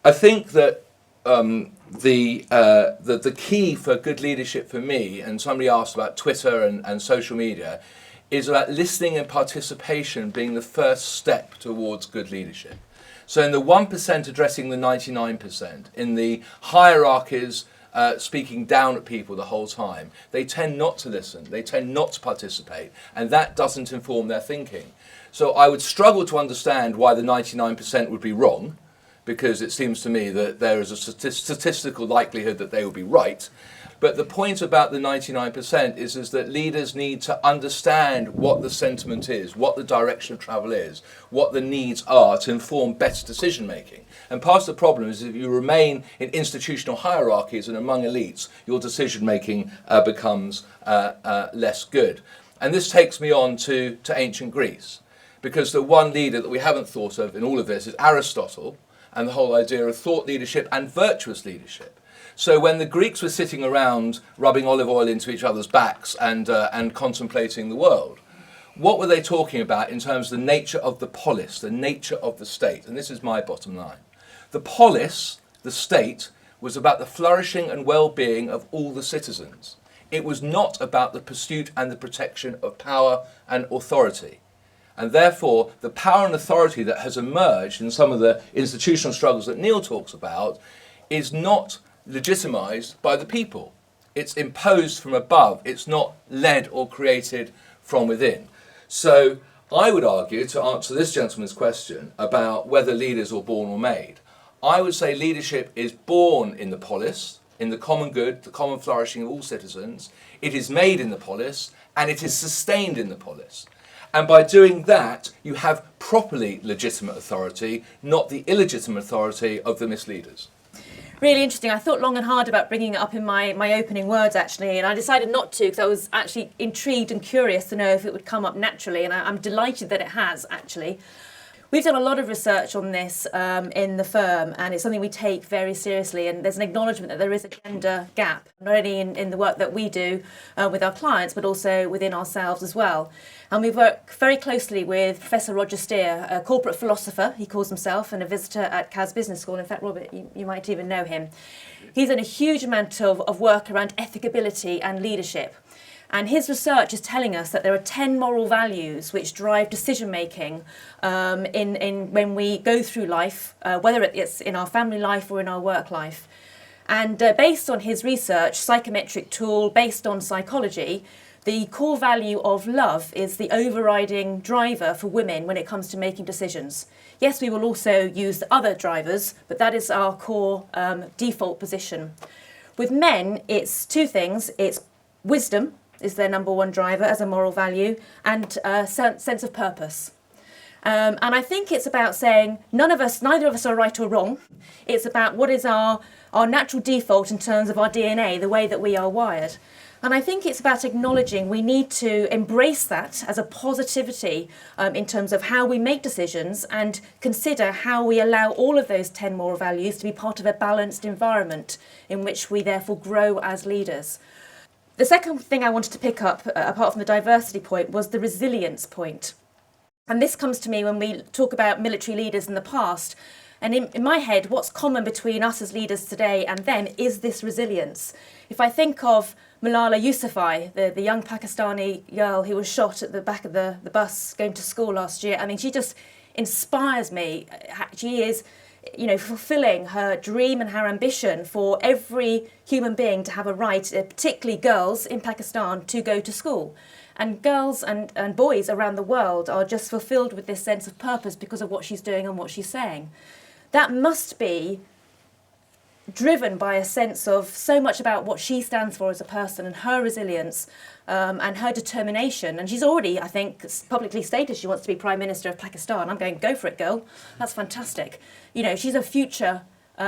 I think that the key for good leadership for me, and somebody asked about Twitter and social media, is about listening and participation being the first step towards good leadership. So in the 1% addressing the 99%, in the hierarchies speaking down at people the whole time, they tend not to listen, they tend not to participate, and that doesn't inform their thinking. So I would struggle to understand why the 99% would be wrong, because it seems to me that there is a statistical likelihood that they will be right. But the point about the 99% is that leaders need to understand what the sentiment is, what the direction of travel is, what the needs are to inform better decision making. And part of the problem is if you remain in institutional hierarchies and among elites, your decision making becomes less good. And this takes me on to ancient Greece, because the one leader that we haven't thought of in all of this is Aristotle and the whole idea of thought leadership and virtuous leadership. So when the Greeks were sitting around rubbing olive oil into each other's backs and contemplating the world, what were they talking about in terms of the nature of the polis, the nature of the state? And this is my bottom line. The polis, the state, was about the flourishing and well-being of all the citizens. It was not about the pursuit and the protection of power and authority. And therefore, the power and authority that has emerged in some of the institutional struggles that Neil talks about is not legitimised by the people. It's imposed from above. It's not led or created from within. So I would argue, to answer this gentleman's question about whether leaders are born or made, I would say leadership is born in the polis, in the common good, the common flourishing of all citizens. It is made in the polis, and it is sustained in the polis. And by doing that, you have properly legitimate authority, not the illegitimate authority of the misleaders. Really interesting. I thought long and hard about bringing it up in my opening words, actually, and I decided not to because I was actually intrigued and curious to know if it would come up naturally, and I'm delighted that it has, actually. We've done a lot of research on this in the firm, and it's something we take very seriously, and there's an acknowledgement that there is a gender gap, not only in the work that we do with our clients, but also within ourselves as well. And we work very closely with Professor Roger Steer, a corporate philosopher, he calls himself, and a visitor at Cas Business School. In fact, Robert, you might even know him. He's done a huge amount of work around ethicability and leadership. And his research is telling us that there are 10 moral values which drive decision-making when we go through life, whether it's in our family life or in our work life. And based on his research, psychometric tool, based on psychology, the core value of love is the overriding driver for women when it comes to making decisions. Yes, we will also use other drivers, but that is our core default position. With men, it's two things. It's wisdom is their number one driver as a moral value, and sense of purpose. And I think it's about saying neither of us are right or wrong. It's about what is our natural default in terms of our DNA, the way that we are wired. And I think it's about acknowledging we need to embrace that as a positivity in terms of how we make decisions and consider how we allow all of those 10 moral values to be part of a balanced environment in which we therefore grow as leaders. The second thing I wanted to pick up, apart from the diversity point, was the resilience point. And this comes to me when we talk about military leaders in the past. And in my head, what's common between us as leaders today and them is this resilience. If I think of Malala Yousafzai, the young Pakistani girl who was shot at the back of the bus going to school last year, I mean, she just inspires me. She is, fulfilling her dream and her ambition for every human being to have a right, particularly girls in Pakistan, to go to school. And girls and boys around the world are just fulfilled with this sense of purpose because of what she's doing and what she's saying. That must be driven by a sense of so much about what she stands for as a person and her resilience and her determination. And she's already, I think, publicly stated she wants to be Prime Minister of Pakistan. I'm going, go for it, girl. That's fantastic. She's a future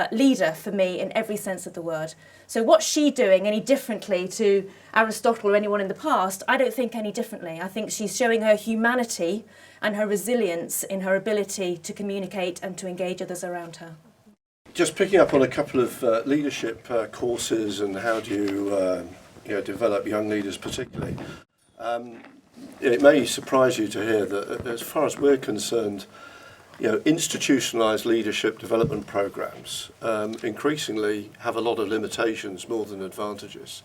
leader for me in every sense of the word. So what's she doing any differently to Aristotle or anyone in the past? I don't think any differently. I think she's showing her humanity and her resilience in her ability to communicate and to engage others around her. Just picking up on a couple of leadership courses and how do you develop young leaders particularly. It may surprise you to hear that as far as we're concerned, institutionalised leadership development programs increasingly have a lot of limitations more than advantages.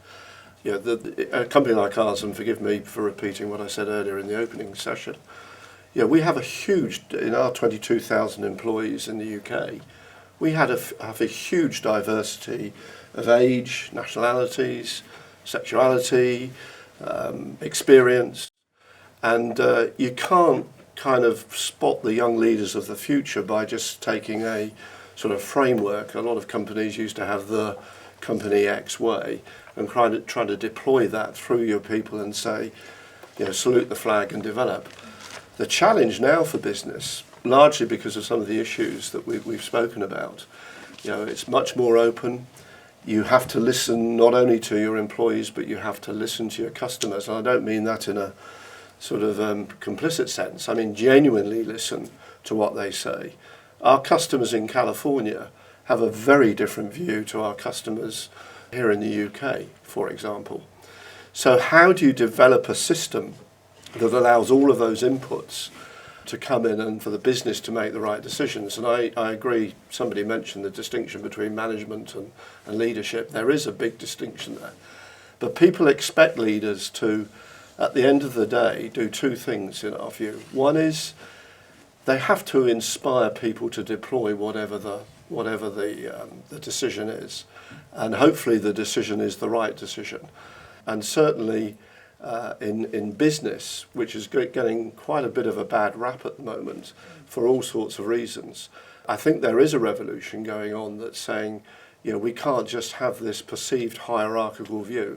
A company like ours, and forgive me for repeating what I said earlier in the opening session, we have in our 22,000 employees in the UK, we have a huge diversity of age, nationalities, sexuality, experience, and you can't kind of spot the young leaders of the future by just taking a sort of framework. A lot of companies used to have the company X way, and try to deploy that through your people and say, salute the flag and develop. The challenge now for business, largely because of some of the issues that we've spoken about, it's much more open. You have to listen not only to your employees, but you have to listen to your customers. And I don't mean that in a sort of complicit sense. I mean genuinely listen to what they say. Our customers in California have a very different view to our customers here in the UK, for example. So how do you develop a system that allows all of those inputs to come in and for the business to make the right decisions? And I agree, somebody mentioned the distinction between management and leadership. There is a big distinction there. But people expect leaders to, at the end of the day, do two things in our view. One is they have to inspire people to deploy whatever the decision is. And hopefully the decision is the right decision. And certainly in business, which is getting quite a bit of a bad rap at the moment for all sorts of reasons, I think there is a revolution going on that's saying, we can't just have this perceived hierarchical view.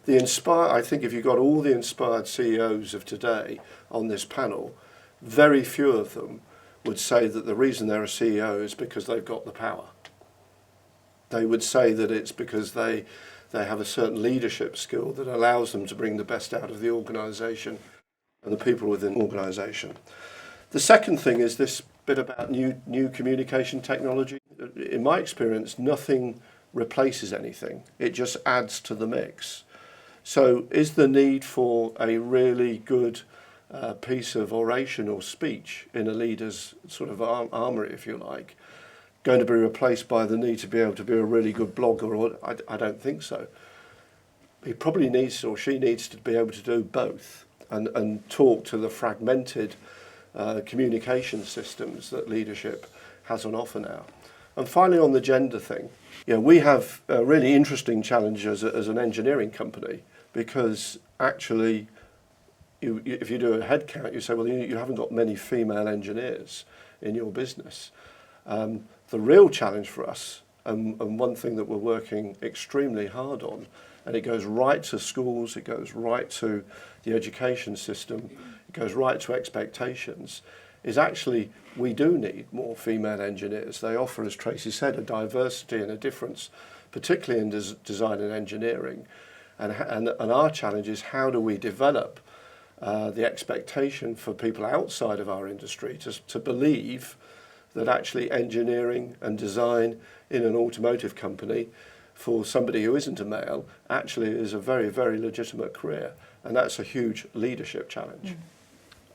I think if you got all the inspired CEOs of today on this panel, very few of them would say that the reason they're a CEO is because they've got the power. They would say that it's because they have a certain leadership skill that allows them to bring the best out of the organisation and the people within the organisation. The second thing is this bit about new communication technology. In my experience, nothing replaces anything. It just adds to the mix. So is the need for a really good piece of oration or speech in a leader's sort of armoury, if you like, going to be replaced by the need to be able to be a really good blogger? I don't think so. He probably needs, or she needs, to be able to do both and talk to the fragmented communication systems that leadership has on offer now. And finally, on the gender thing, we have a really interesting challenge as an engineering company, because actually, if you do a head count, you say, well, you haven't got many female engineers in your business. The real challenge for us, and one thing that we're working extremely hard on, and it goes right to schools, it goes right to the education system, it goes right to expectations, is actually we do need more female engineers. They offer, as Tracey said, a diversity and a difference, particularly in design and engineering. And our challenge is, how do we develop the expectation for people outside of our industry to believe that actually engineering and design in an automotive company for somebody who isn't a male actually is a very, very legitimate career. And that's a huge leadership challenge.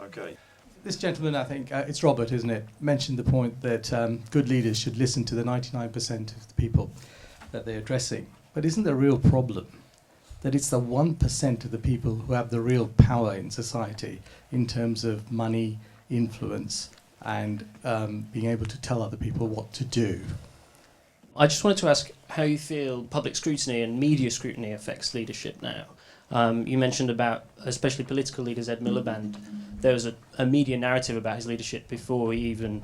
Okay. This gentleman, I think, it's Robert, isn't it, mentioned the point that good leaders should listen to the 99% of the people that they're addressing. But isn't the real problem that it's the 1% of the people who have the real power in society in terms of money, influence, and being able to tell other people what to do? I just wanted to ask how you feel public scrutiny and media scrutiny affects leadership now. You mentioned about, especially political leaders, Ed Miliband. There was a media narrative about his leadership before he even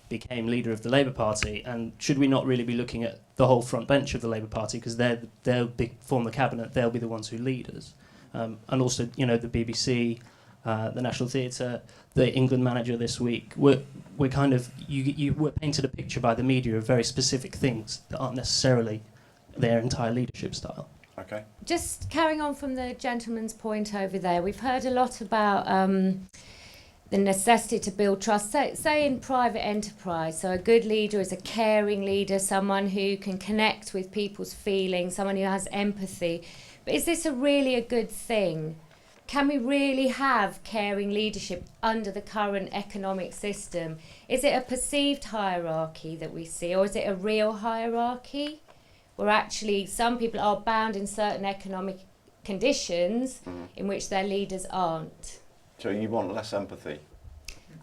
became leader of the Labour Party. And should we not really be looking at the whole front bench of the Labour Party, because they'll form the cabinet, they'll be the ones who lead us. And also, the BBC, the National Theatre, the England manager this week. We're kind of we're painted a picture by the media of very specific things that aren't necessarily their entire leadership style. Okay. Just carrying on from the gentleman's point over there, we've heard a lot about the necessity to build trust, say in private enterprise. So a good leader is a caring leader, someone who can connect with people's feelings, someone who has empathy. But is this really a good thing? Can we really have caring leadership under the current economic system? Is it a perceived hierarchy that we see, or is it a real hierarchy? Where actually some people are bound in certain economic conditions in which their leaders aren't. So you want less empathy?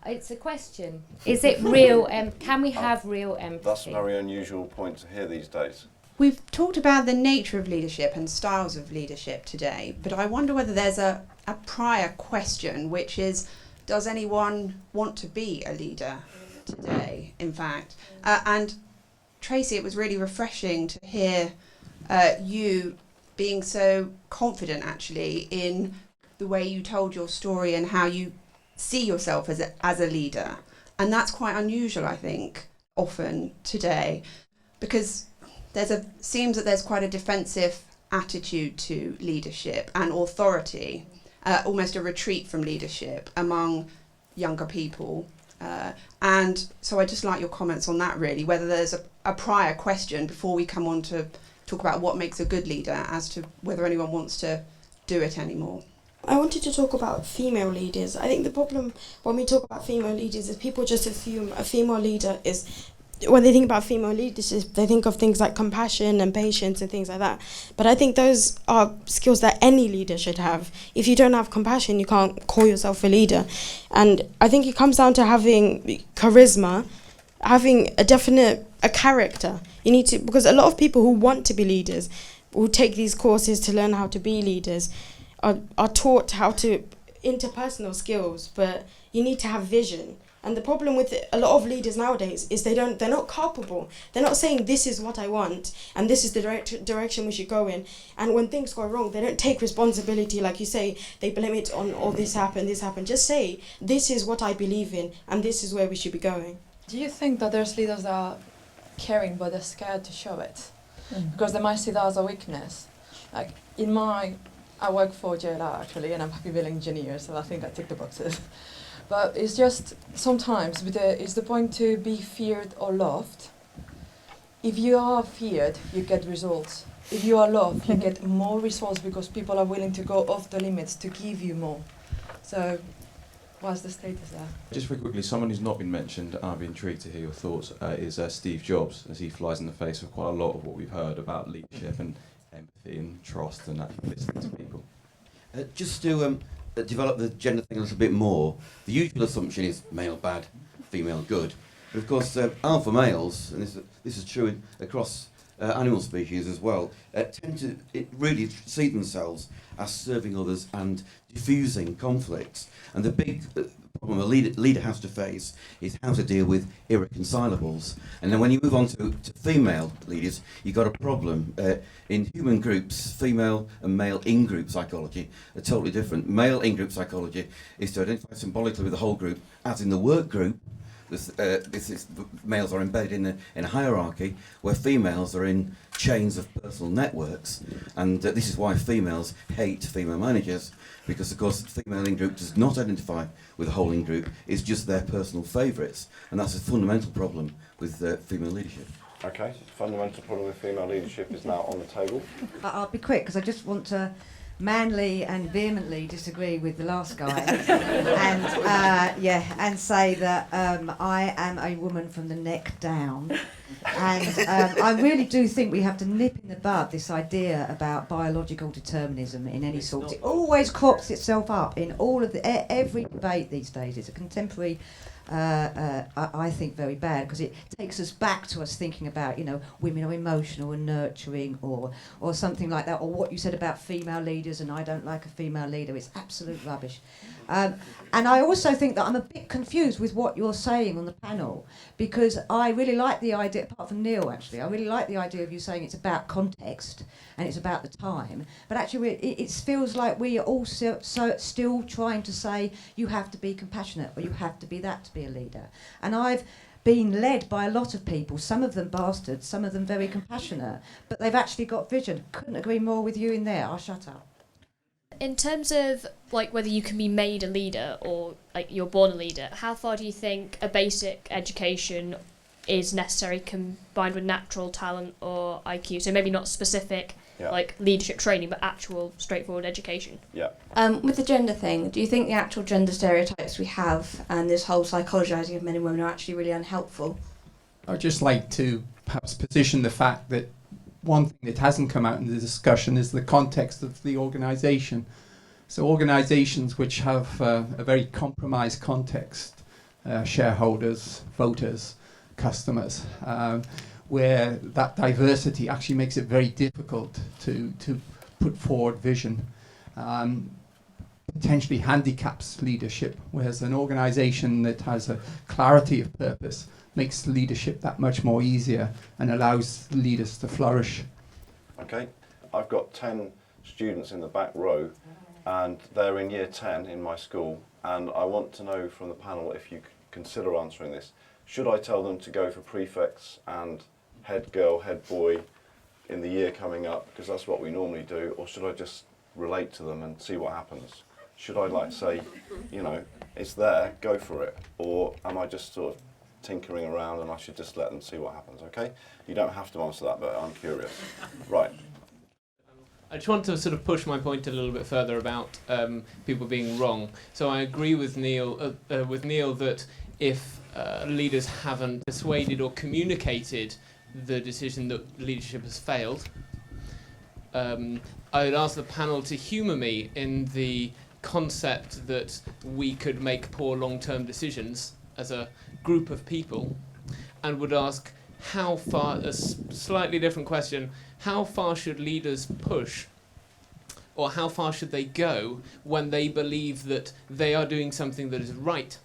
It's a question. Is it real? Can we have real empathy? That's a very unusual point to hear these days. We've talked about the nature of leadership and styles of leadership today, but I wonder whether there's a prior question, which is, does anyone want to be a leader today, in fact? And Tracey, it was really refreshing to hear you being so confident actually in the way you told your story and how you see yourself as a leader. And that's quite unusual, I think, often today, because seems that there's quite a defensive attitude to leadership and authority, almost a retreat from leadership among younger people. And so I'd just like your comments on that, really, whether there's a prior question before we come on to talk about what makes a good leader as to whether anyone wants to do it anymore. I wanted to talk about female leaders. I think the problem when we talk about female leaders is people just assume a female leader is, when they think about female leadership, they think of things like compassion and patience and things like that. But I think those are skills that any leader should have. If you don't have compassion, you can't call yourself a leader. And I think it comes down to having charisma, having a character. You need to, because a lot of people who want to be leaders, who take these courses to learn how to be leaders, are taught how to interpersonal skills, but you need to have vision. And the problem with a lot of leaders nowadays is they're not culpable. They're not saying this is what I want and this is the direction we should go in. And when things go wrong, they don't take responsibility. Like you say, they blame it on, oh, this happened. Just say, this is what I believe in and this is where we should be going. Do you think that there's leaders that are caring but they're scared to show it? Because they might see that as a weakness. Like I work for JLR actually, and I'm happy billing engineer, so I think I tick the boxes. But it's just sometimes is the point to be feared or loved. If you are feared, you get results. If you are loved, you get more results because people are willing to go off the limits to give you more. So what's the status there? Just very quickly, someone who's not been mentioned, and I'd be intrigued to hear your thoughts, is Steve Jobs, as he flies in the face of quite a lot of what we've heard about leadership and empathy and trust and actually listening to people. Just to develop the gender thing a little bit more, the usual assumption is male bad, female good. But of course, alpha males, and this is true across animal species as well, tend to really see themselves as serving others and diffusing conflicts. And the big problem a leader has to face is how to deal with irreconcilables. And then when you move on to female leaders, you've got a problem. In human groups, female and male in-group psychology are totally different. Male in-group psychology is to identify symbolically with the whole group, as in the work group. Males are embedded in a hierarchy, where females are in chains of personal networks, and this is why females hate female managers, because of course female in-group does not identify with the whole in-group, it's just their personal favourites, and that's a fundamental problem with female leadership. Okay, fundamental problem with female leadership is now on the table. I'll be quick because I just want to manly and vehemently disagree with the last guy and say that I am a woman from the neck down, and I really do think we have to nip in the bud this idea about biological determinism in any sort. It always crops itself up in all of every debate these days. It's a contemporary I think very bad, because it takes us back to us thinking about, women are emotional and nurturing, or something like that, or what you said about female leaders, and I don't like a female leader. It's absolute rubbish. And I also think that I'm a bit confused with what you're saying on the panel, because I really like the idea, apart from Neil actually, I really like the idea of you saying it's about context and it's about the time, but actually it feels like we are all still trying to say you have to be compassionate or you have to be that to be a leader. And I've been led by a lot of people, some of them bastards, some of them very compassionate, but they've actually got vision. Couldn't agree more with you in there. I'll shut up. In terms of whether you can be made a leader or you're born a leader, how far do you think a basic education is necessary combined with natural talent or IQ? So maybe not specific leadership training, but actual straightforward education. Yeah. With the gender thing, do you think the actual gender stereotypes we have and this whole psychologising of men and women are actually really unhelpful? I'd just like to perhaps position the fact that one thing that hasn't come out in the discussion is the context of the organisation. So organisations which have a very compromised context, shareholders, voters, customers, where that diversity actually makes it very difficult to put forward vision, potentially handicaps leadership, whereas an organisation that has a clarity of purpose makes leadership that much more easier and allows leaders to flourish. Okay, I've got 10 students in the back row and they're in year 10 in my school, and I want to know from the panel if you could consider answering this. Should I tell them to go for prefects and head girl, head boy in the year coming up, because that's what we normally do, or should I just relate to them and see what happens? Should I like say, you know, it's there, go for it, or am I just sort of tinkering around and I should just let them see what happens, okay? You don't have to answer that, but I'm curious. Right. I just want to sort of push my point a little bit further about people being wrong. So I agree with Neil that if leaders haven't persuaded or communicated the decision that leadership has failed, I would ask the panel to humour me in the concept that we could make poor long-term decisions as a group of people, and would ask how far, a slightly different question, how far should leaders push, or how far should they go when they believe that they are doing something that is right,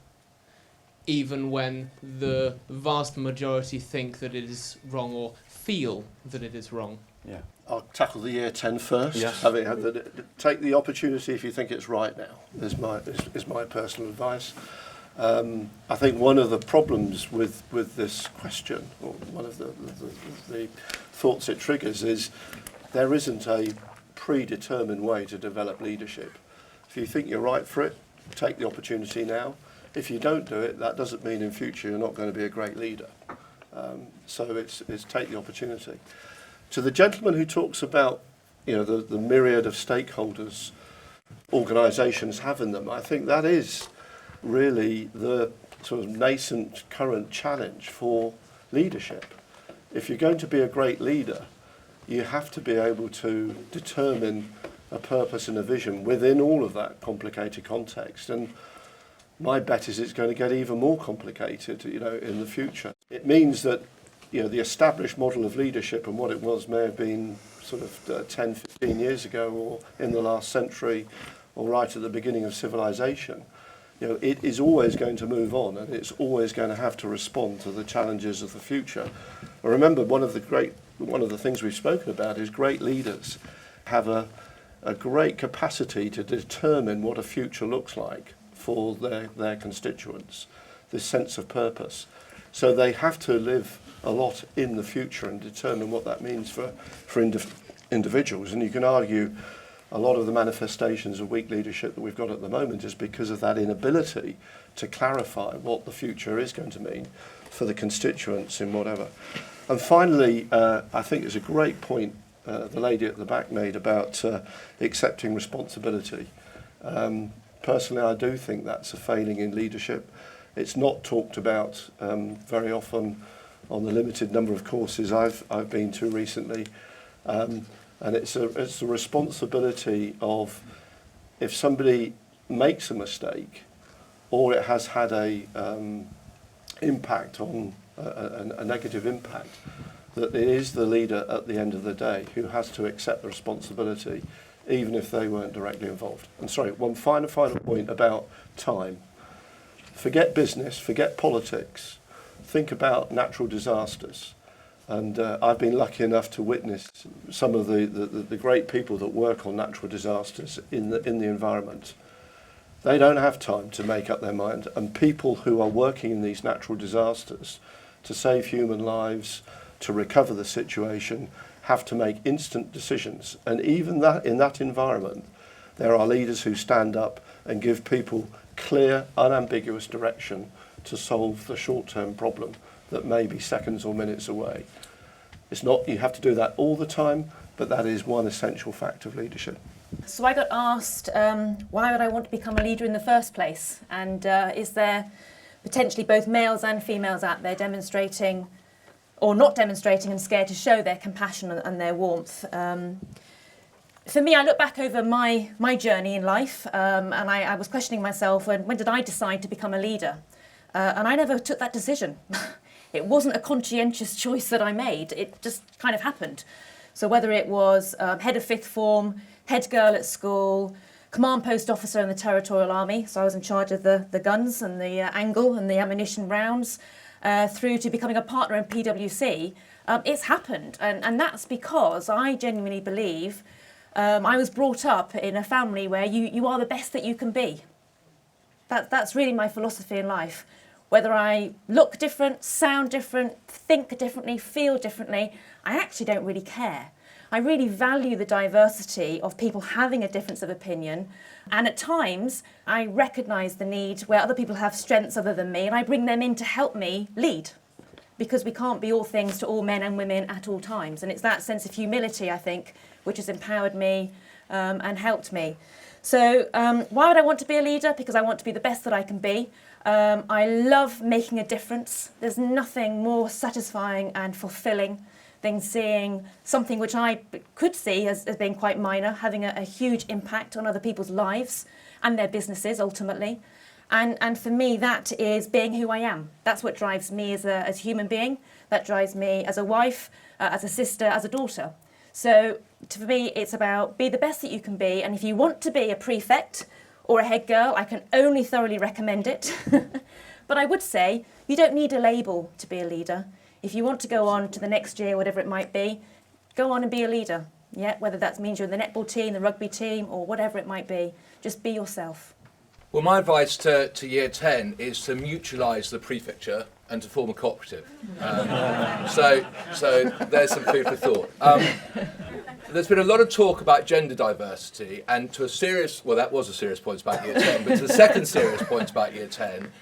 even when the vast majority think that it is wrong or feel that it is wrong? Yeah. I'll tackle the year 10 first. Yes. Having had take the opportunity if you think it's right now, is my personal advice. I think one of the problems with this question, or one of the thoughts it triggers, is there isn't a predetermined way to develop leadership. If you think you're right for it, take the opportunity now. If you don't do it, that doesn't mean in future you're not going to be a great leader. So it's take the opportunity. To the gentleman who talks about, you know, the myriad of stakeholders organisations have in them, I think that is really the sort of nascent current challenge for leadership. If you're going to be a great leader, you have to be able to determine a purpose and a vision within all of that complicated context. And my bet is it's going to get even more complicated, you know, in the future. It means that, you know, the established model of leadership and what it was may have been sort of 10, 15 years ago, or in the last century, or right at the beginning of civilization. You know, it is always going to move on, and it's always going to have to respond to the challenges of the future. I remember one of the things we've spoken about is great leaders have a great capacity to determine what a future looks like for their constituents, this sense of purpose. So they have to live a lot in the future and determine what that means for individuals. And you can argue a lot of the manifestations of weak leadership that we've got at the moment is because of that inability to clarify what the future is going to mean for the constituents in whatever. And finally, I think it's a great point the lady at the back made about accepting responsibility. Personally, I do think that's a failing in leadership. It's not talked about very often on the limited number of courses I've been to recently. And it's a responsibility of, if somebody makes a mistake or it has had a impact on a negative impact, that it is the leader at the end of the day who has to accept the responsibility, even if they weren't directly involved. And sorry, one final point about time. Forget business, forget politics, think about natural disasters. And I've been lucky enough to witness some of the great people that work on natural disasters in the environment. They don't have time to make up their mind, and people who are working in these natural disasters to save human lives, to recover the situation, have to make instant decisions. And even that, in that environment, there are leaders who stand up and give people clear, unambiguous direction to solve the short-term problem that may be seconds or minutes away. It's not, you have to do that all the time, but that is one essential fact of leadership. So I got asked, why would I want to become a leader in the first place? And is there potentially both males and females out there demonstrating or not demonstrating and scared to show their compassion and their warmth? For me, I look back over my journey in life, and I was questioning myself, when did I decide to become a leader? And I never took that decision. It wasn't a conscientious choice that I made. It just kind of happened. So whether it was head of fifth form, head girl at school, command post officer in the Territorial Army, so I was in charge of the guns and the angle and the ammunition rounds, through to becoming a partner in PwC, it's happened. And that's because I genuinely believe I was brought up in a family where you are the best that you can be. That's really my philosophy in life. Whether I look different, sound different, think differently, feel differently, I actually don't really care. I really value the diversity of people having a difference of opinion, and at times I recognise the need where other people have strengths other than me, and I bring them in to help me lead, because we can't be all things to all men and women at all times. And it's that sense of humility, I think, which has empowered me and helped me. So why would I want to be a leader? Because I want to be the best that I can be. I love making a difference. There's nothing more satisfying and fulfilling than seeing something which I could see as being quite minor, having a huge impact on other people's lives and their businesses ultimately. And for me, that is being who I am. That's what drives me as a human being. That drives me as a wife, as a sister, as a daughter. So for me, it's about be the best that you can be. And if you want to be a prefect or a head girl, I can only thoroughly recommend it. But I would say you don't need a label to be a leader. If you want to go on to the next year, whatever it might be, go on and be a leader. Yeah, whether that means you're in the netball team, the rugby team, or whatever it might be. Just be yourself. Well, my advice to Year 10 is to mutualise the prefecture and to form a cooperative. So there's some food for thought. There's been a lot of talk about gender diversity, and to a serious, well, that was a serious point about Year 10, but to the second serious point about Year 10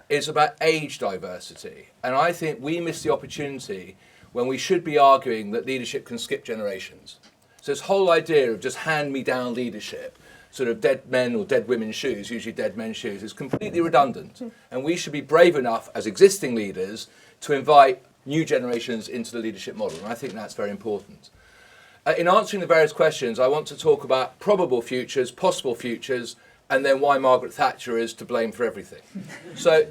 is about age diversity. And I think we miss the opportunity when we should be arguing that leadership can skip generations. So this whole idea of just hand-me-down leadership, sort of dead men or dead women's shoes, usually dead men's shoes, is completely redundant. And we should be brave enough as existing leaders to invite new generations into the leadership model. And I think that's very important. In answering the various questions, I want to talk about probable futures, possible futures, and then why Margaret Thatcher is to blame for everything. So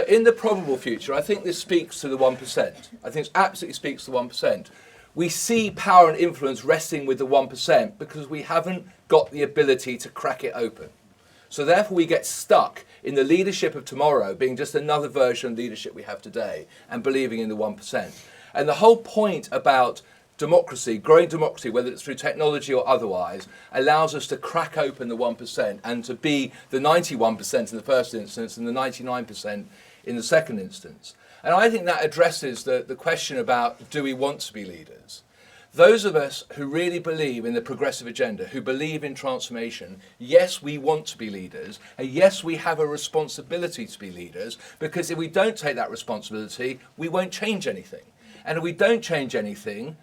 in the probable future, I think this speaks to the 1%. I think it absolutely speaks to the 1%. We see power and influence resting with the 1% because we haven't got the ability to crack it open. So therefore we get stuck in the leadership of tomorrow being just another version of leadership we have today and believing in the 1%. And the whole point about democracy, growing democracy, whether it's through technology or otherwise, allows us to crack open the 1% and to be the 91% in the first instance and the 99% in the second instance. And I think that addresses the question about, do we want to be leaders? Those of us who really believe in the progressive agenda, who believe in transformation, yes, we want to be leaders, and yes, we have a responsibility to be leaders, because if we don't take that responsibility, we won't change anything. And if we don't change anything,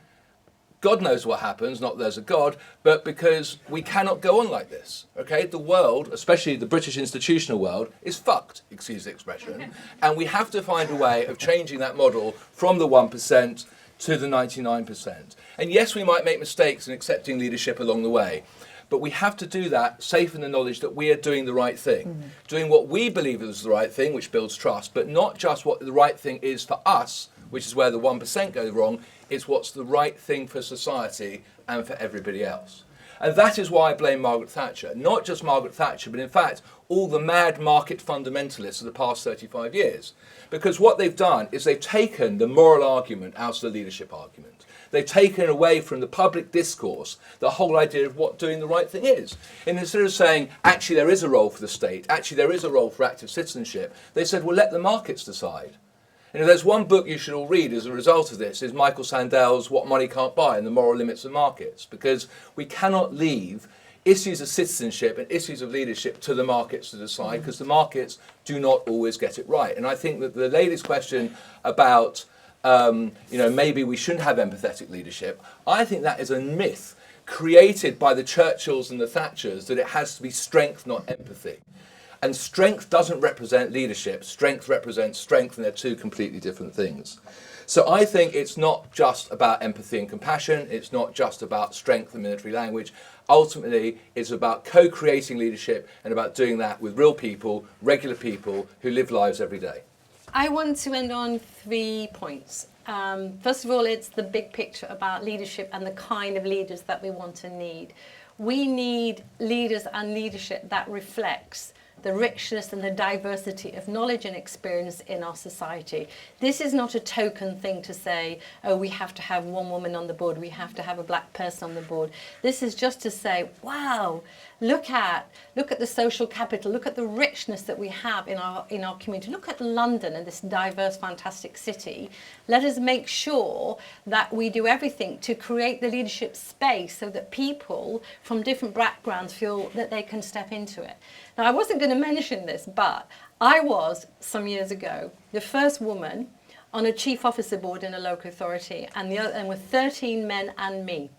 God knows what happens, not there's a God, but because we cannot go on like this, okay? The world, especially the British institutional world, is fucked, excuse the expression, and we have to find a way of changing that model from the 1% to the 99%. And yes, we might make mistakes in accepting leadership along the way, but we have to do that safe in the knowledge that we are doing the right thing, doing what we believe is the right thing, which builds trust, but not just what the right thing is for us, which is where the 1% go wrong. It's what's the right thing for society and for everybody else. And that is why I blame Margaret Thatcher. Not just Margaret Thatcher, but in fact, all the mad market fundamentalists of the past 35 years. Because what they've done is they've taken the moral argument out of the leadership argument. They've taken away from the public discourse the whole idea of what doing the right thing is. And instead of saying, actually there is a role for the state, actually there is a role for active citizenship, they said, well, let the markets decide. And if there's one book you should all read as a result of this, is Michael Sandel's What Money Can't Buy and the Moral Limits of Markets, because we cannot leave issues of citizenship and issues of leadership to the markets to decide, because the markets do not always get it right. And I think that the lady's question about, maybe we shouldn't have empathetic leadership, I think that is a myth created by the Churchills and the Thatchers, that it has to be strength, not empathy. And strength doesn't represent leadership. Strength represents strength, and they're two completely different things. So I think it's not just about empathy and compassion. It's not just about strength and military language. Ultimately, it's about co-creating leadership and about doing that with real people, regular people who live lives every day. I want to end on 3 points. First of all, it's the big picture about leadership and the kind of leaders that we want to need. We need leaders and leadership that reflects the richness and the diversity of knowledge and experience in our society. This is not a token thing to say, oh, we have to have one woman on the board, we have to have a black person on the board. This is just to say, wow, look at the social capital, look at the richness that we have in our community. Look at London and this diverse, fantastic city. Let us make sure that we do everything to create the leadership space so that people from different backgrounds feel that they can step into it. Now, I wasn't going to mention this, but I was, some years ago, the first woman on a chief officer board in a local authority, and with 13 men and me.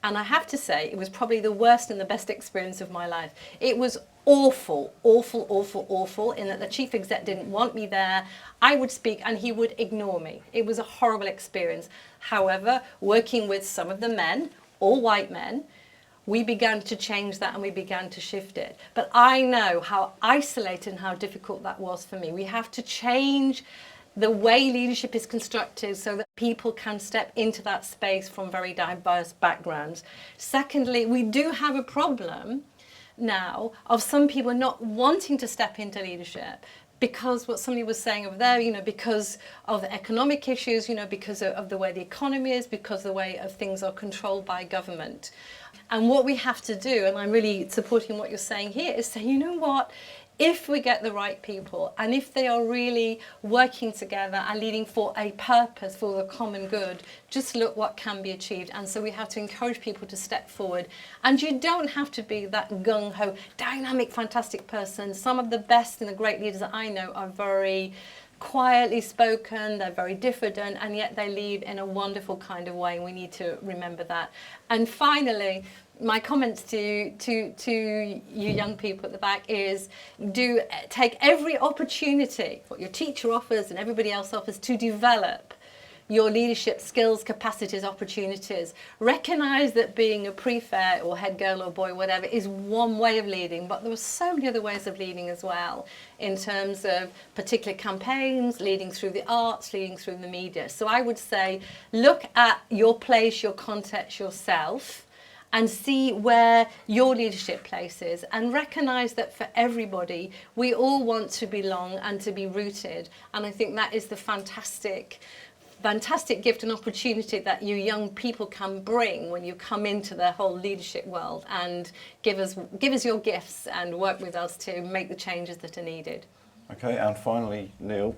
And I have to say, it was probably the worst and the best experience of my life. It was awful, awful, awful, awful, in that the chief exec didn't want me there. I would speak and he would ignore me. It was a horrible experience. However, working with some of the men, all white men, we began to change that and we began to shift it. But I know how isolated and how difficult that was for me. We have to change the way leadership is constructed so that people can step into that space from very diverse backgrounds. Secondly, we do have a problem now of some people not wanting to step into leadership because what somebody was saying over there, because of the economic issues, because of the way the economy is, because of the way of things are controlled by government. And what we have to do, and I'm really supporting what you're saying here, is say, you know what? If we get the right people and if they are really working together and leading for a purpose, for the common good, just look what can be achieved. And so we have to encourage people to step forward. And you don't have to be that gung-ho, dynamic, fantastic person. Some of the best and the great leaders that I know are very quietly spoken, they're very diffident, and yet they lead in a wonderful kind of way, and we need to remember that. And finally, my comments to you young people at the back is, do take every opportunity, what your teacher offers and everybody else offers, to develop your leadership skills, capacities, opportunities. Recognise that being a prefect or head girl or boy, whatever, is one way of leading, but there are so many other ways of leading as well, in terms of particular campaigns, leading through the arts, leading through the media. So I would say, look at your place, your context, yourself, and see where your leadership place is, and recognise that for everybody, we all want to belong and to be rooted. And I think that is the fantastic gift and opportunity that you young people can bring when you come into the whole leadership world, and give us your gifts and work with us to make the changes that are needed. Okay, and finally, Neil.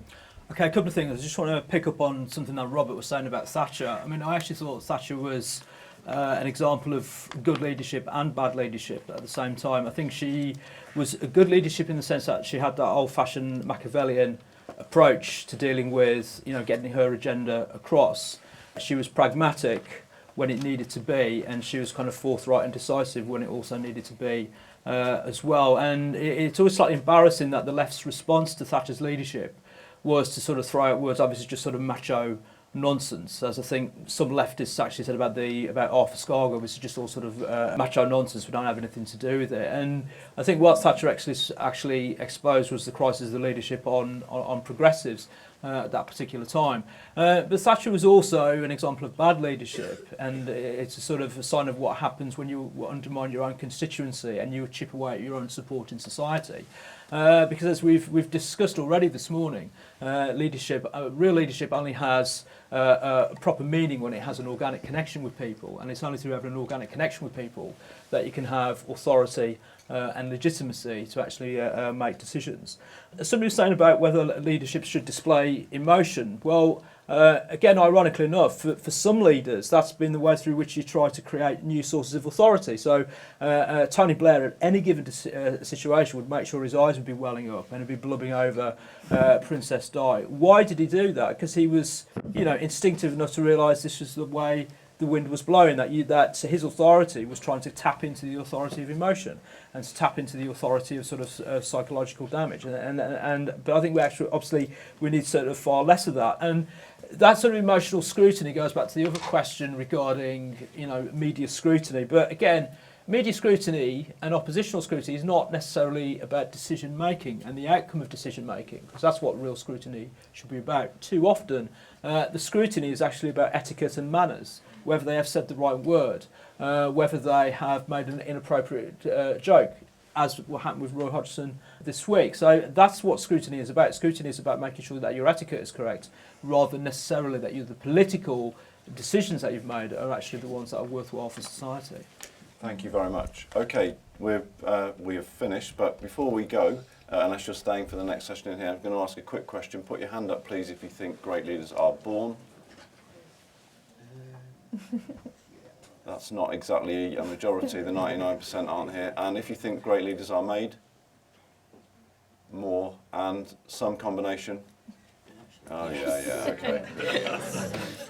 Okay, a couple of things. I just want to pick up on something that Robert was saying about Thatcher. I mean, I actually thought Thatcher was an example of good leadership and bad leadership at the same time. I think she was a good leadership in the sense that she had that old-fashioned Machiavellian approach to dealing with, getting her agenda across. She was pragmatic when it needed to be, and she was kind of forthright and decisive when it also needed to be as well. And it's always slightly embarrassing that the left's response to Thatcher's leadership was to sort of throw out words, obviously just sort of macho nonsense, as I think some leftists actually said about Arthur Scargill, which is just all sort of macho nonsense. We don't have anything to do with it. And I think what Thatcher actually exposed was the crisis of the leadership on progressives at that particular time. But Thatcher was also an example of bad leadership, and it's a sort of a sign of what happens when you undermine your own constituency and you chip away at your own support in society. Because as we've discussed already this morning, real leadership only has a proper meaning when it has an organic connection with people, and it's only through having an organic connection with people that you can have authority and legitimacy to actually make decisions. Somebody was saying about whether leadership should display emotion. Well, again, ironically enough, for some leaders, that's been the way through which you try to create new sources of authority. So Tony Blair, at any given situation, would make sure his eyes would be welling up and he'd be blubbing over Princess Di. Why did he do that? Because he was, instinctive enough to realise this was the way the wind was blowing, that his authority was trying to tap into the authority of emotion and to tap into the authority of sort of psychological damage. But I think we need sort of far less of that. And that sort of emotional scrutiny goes back to the other question regarding, media scrutiny. But again, media scrutiny and oppositional scrutiny is not necessarily about decision making and the outcome of decision making, because that's what real scrutiny should be about. Too often, the scrutiny is actually about etiquette and manners, whether they have said the right word, whether they have made an inappropriate joke. as what happened with Roy Hodgson this week. So that's what scrutiny is about. Scrutiny is about making sure that your etiquette is correct, rather than necessarily that the political decisions that you've made are actually the ones that are worthwhile for society. Thank you very much. Okay, we have finished, but before we go, unless you're staying for the next session in here, I'm going to ask a quick question. Put your hand up, please, if you think great leaders are born. That's not exactly a majority. The 99% aren't here. And if you think great leaders are made, more, and some combination. Oh, yeah, okay.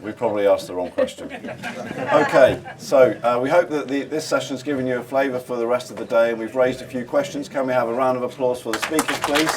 We probably asked the wrong question. Okay, so we hope that this session's given you a flavour for the rest of the day, and we've raised a few questions. Can we have a round of applause for the speakers, please?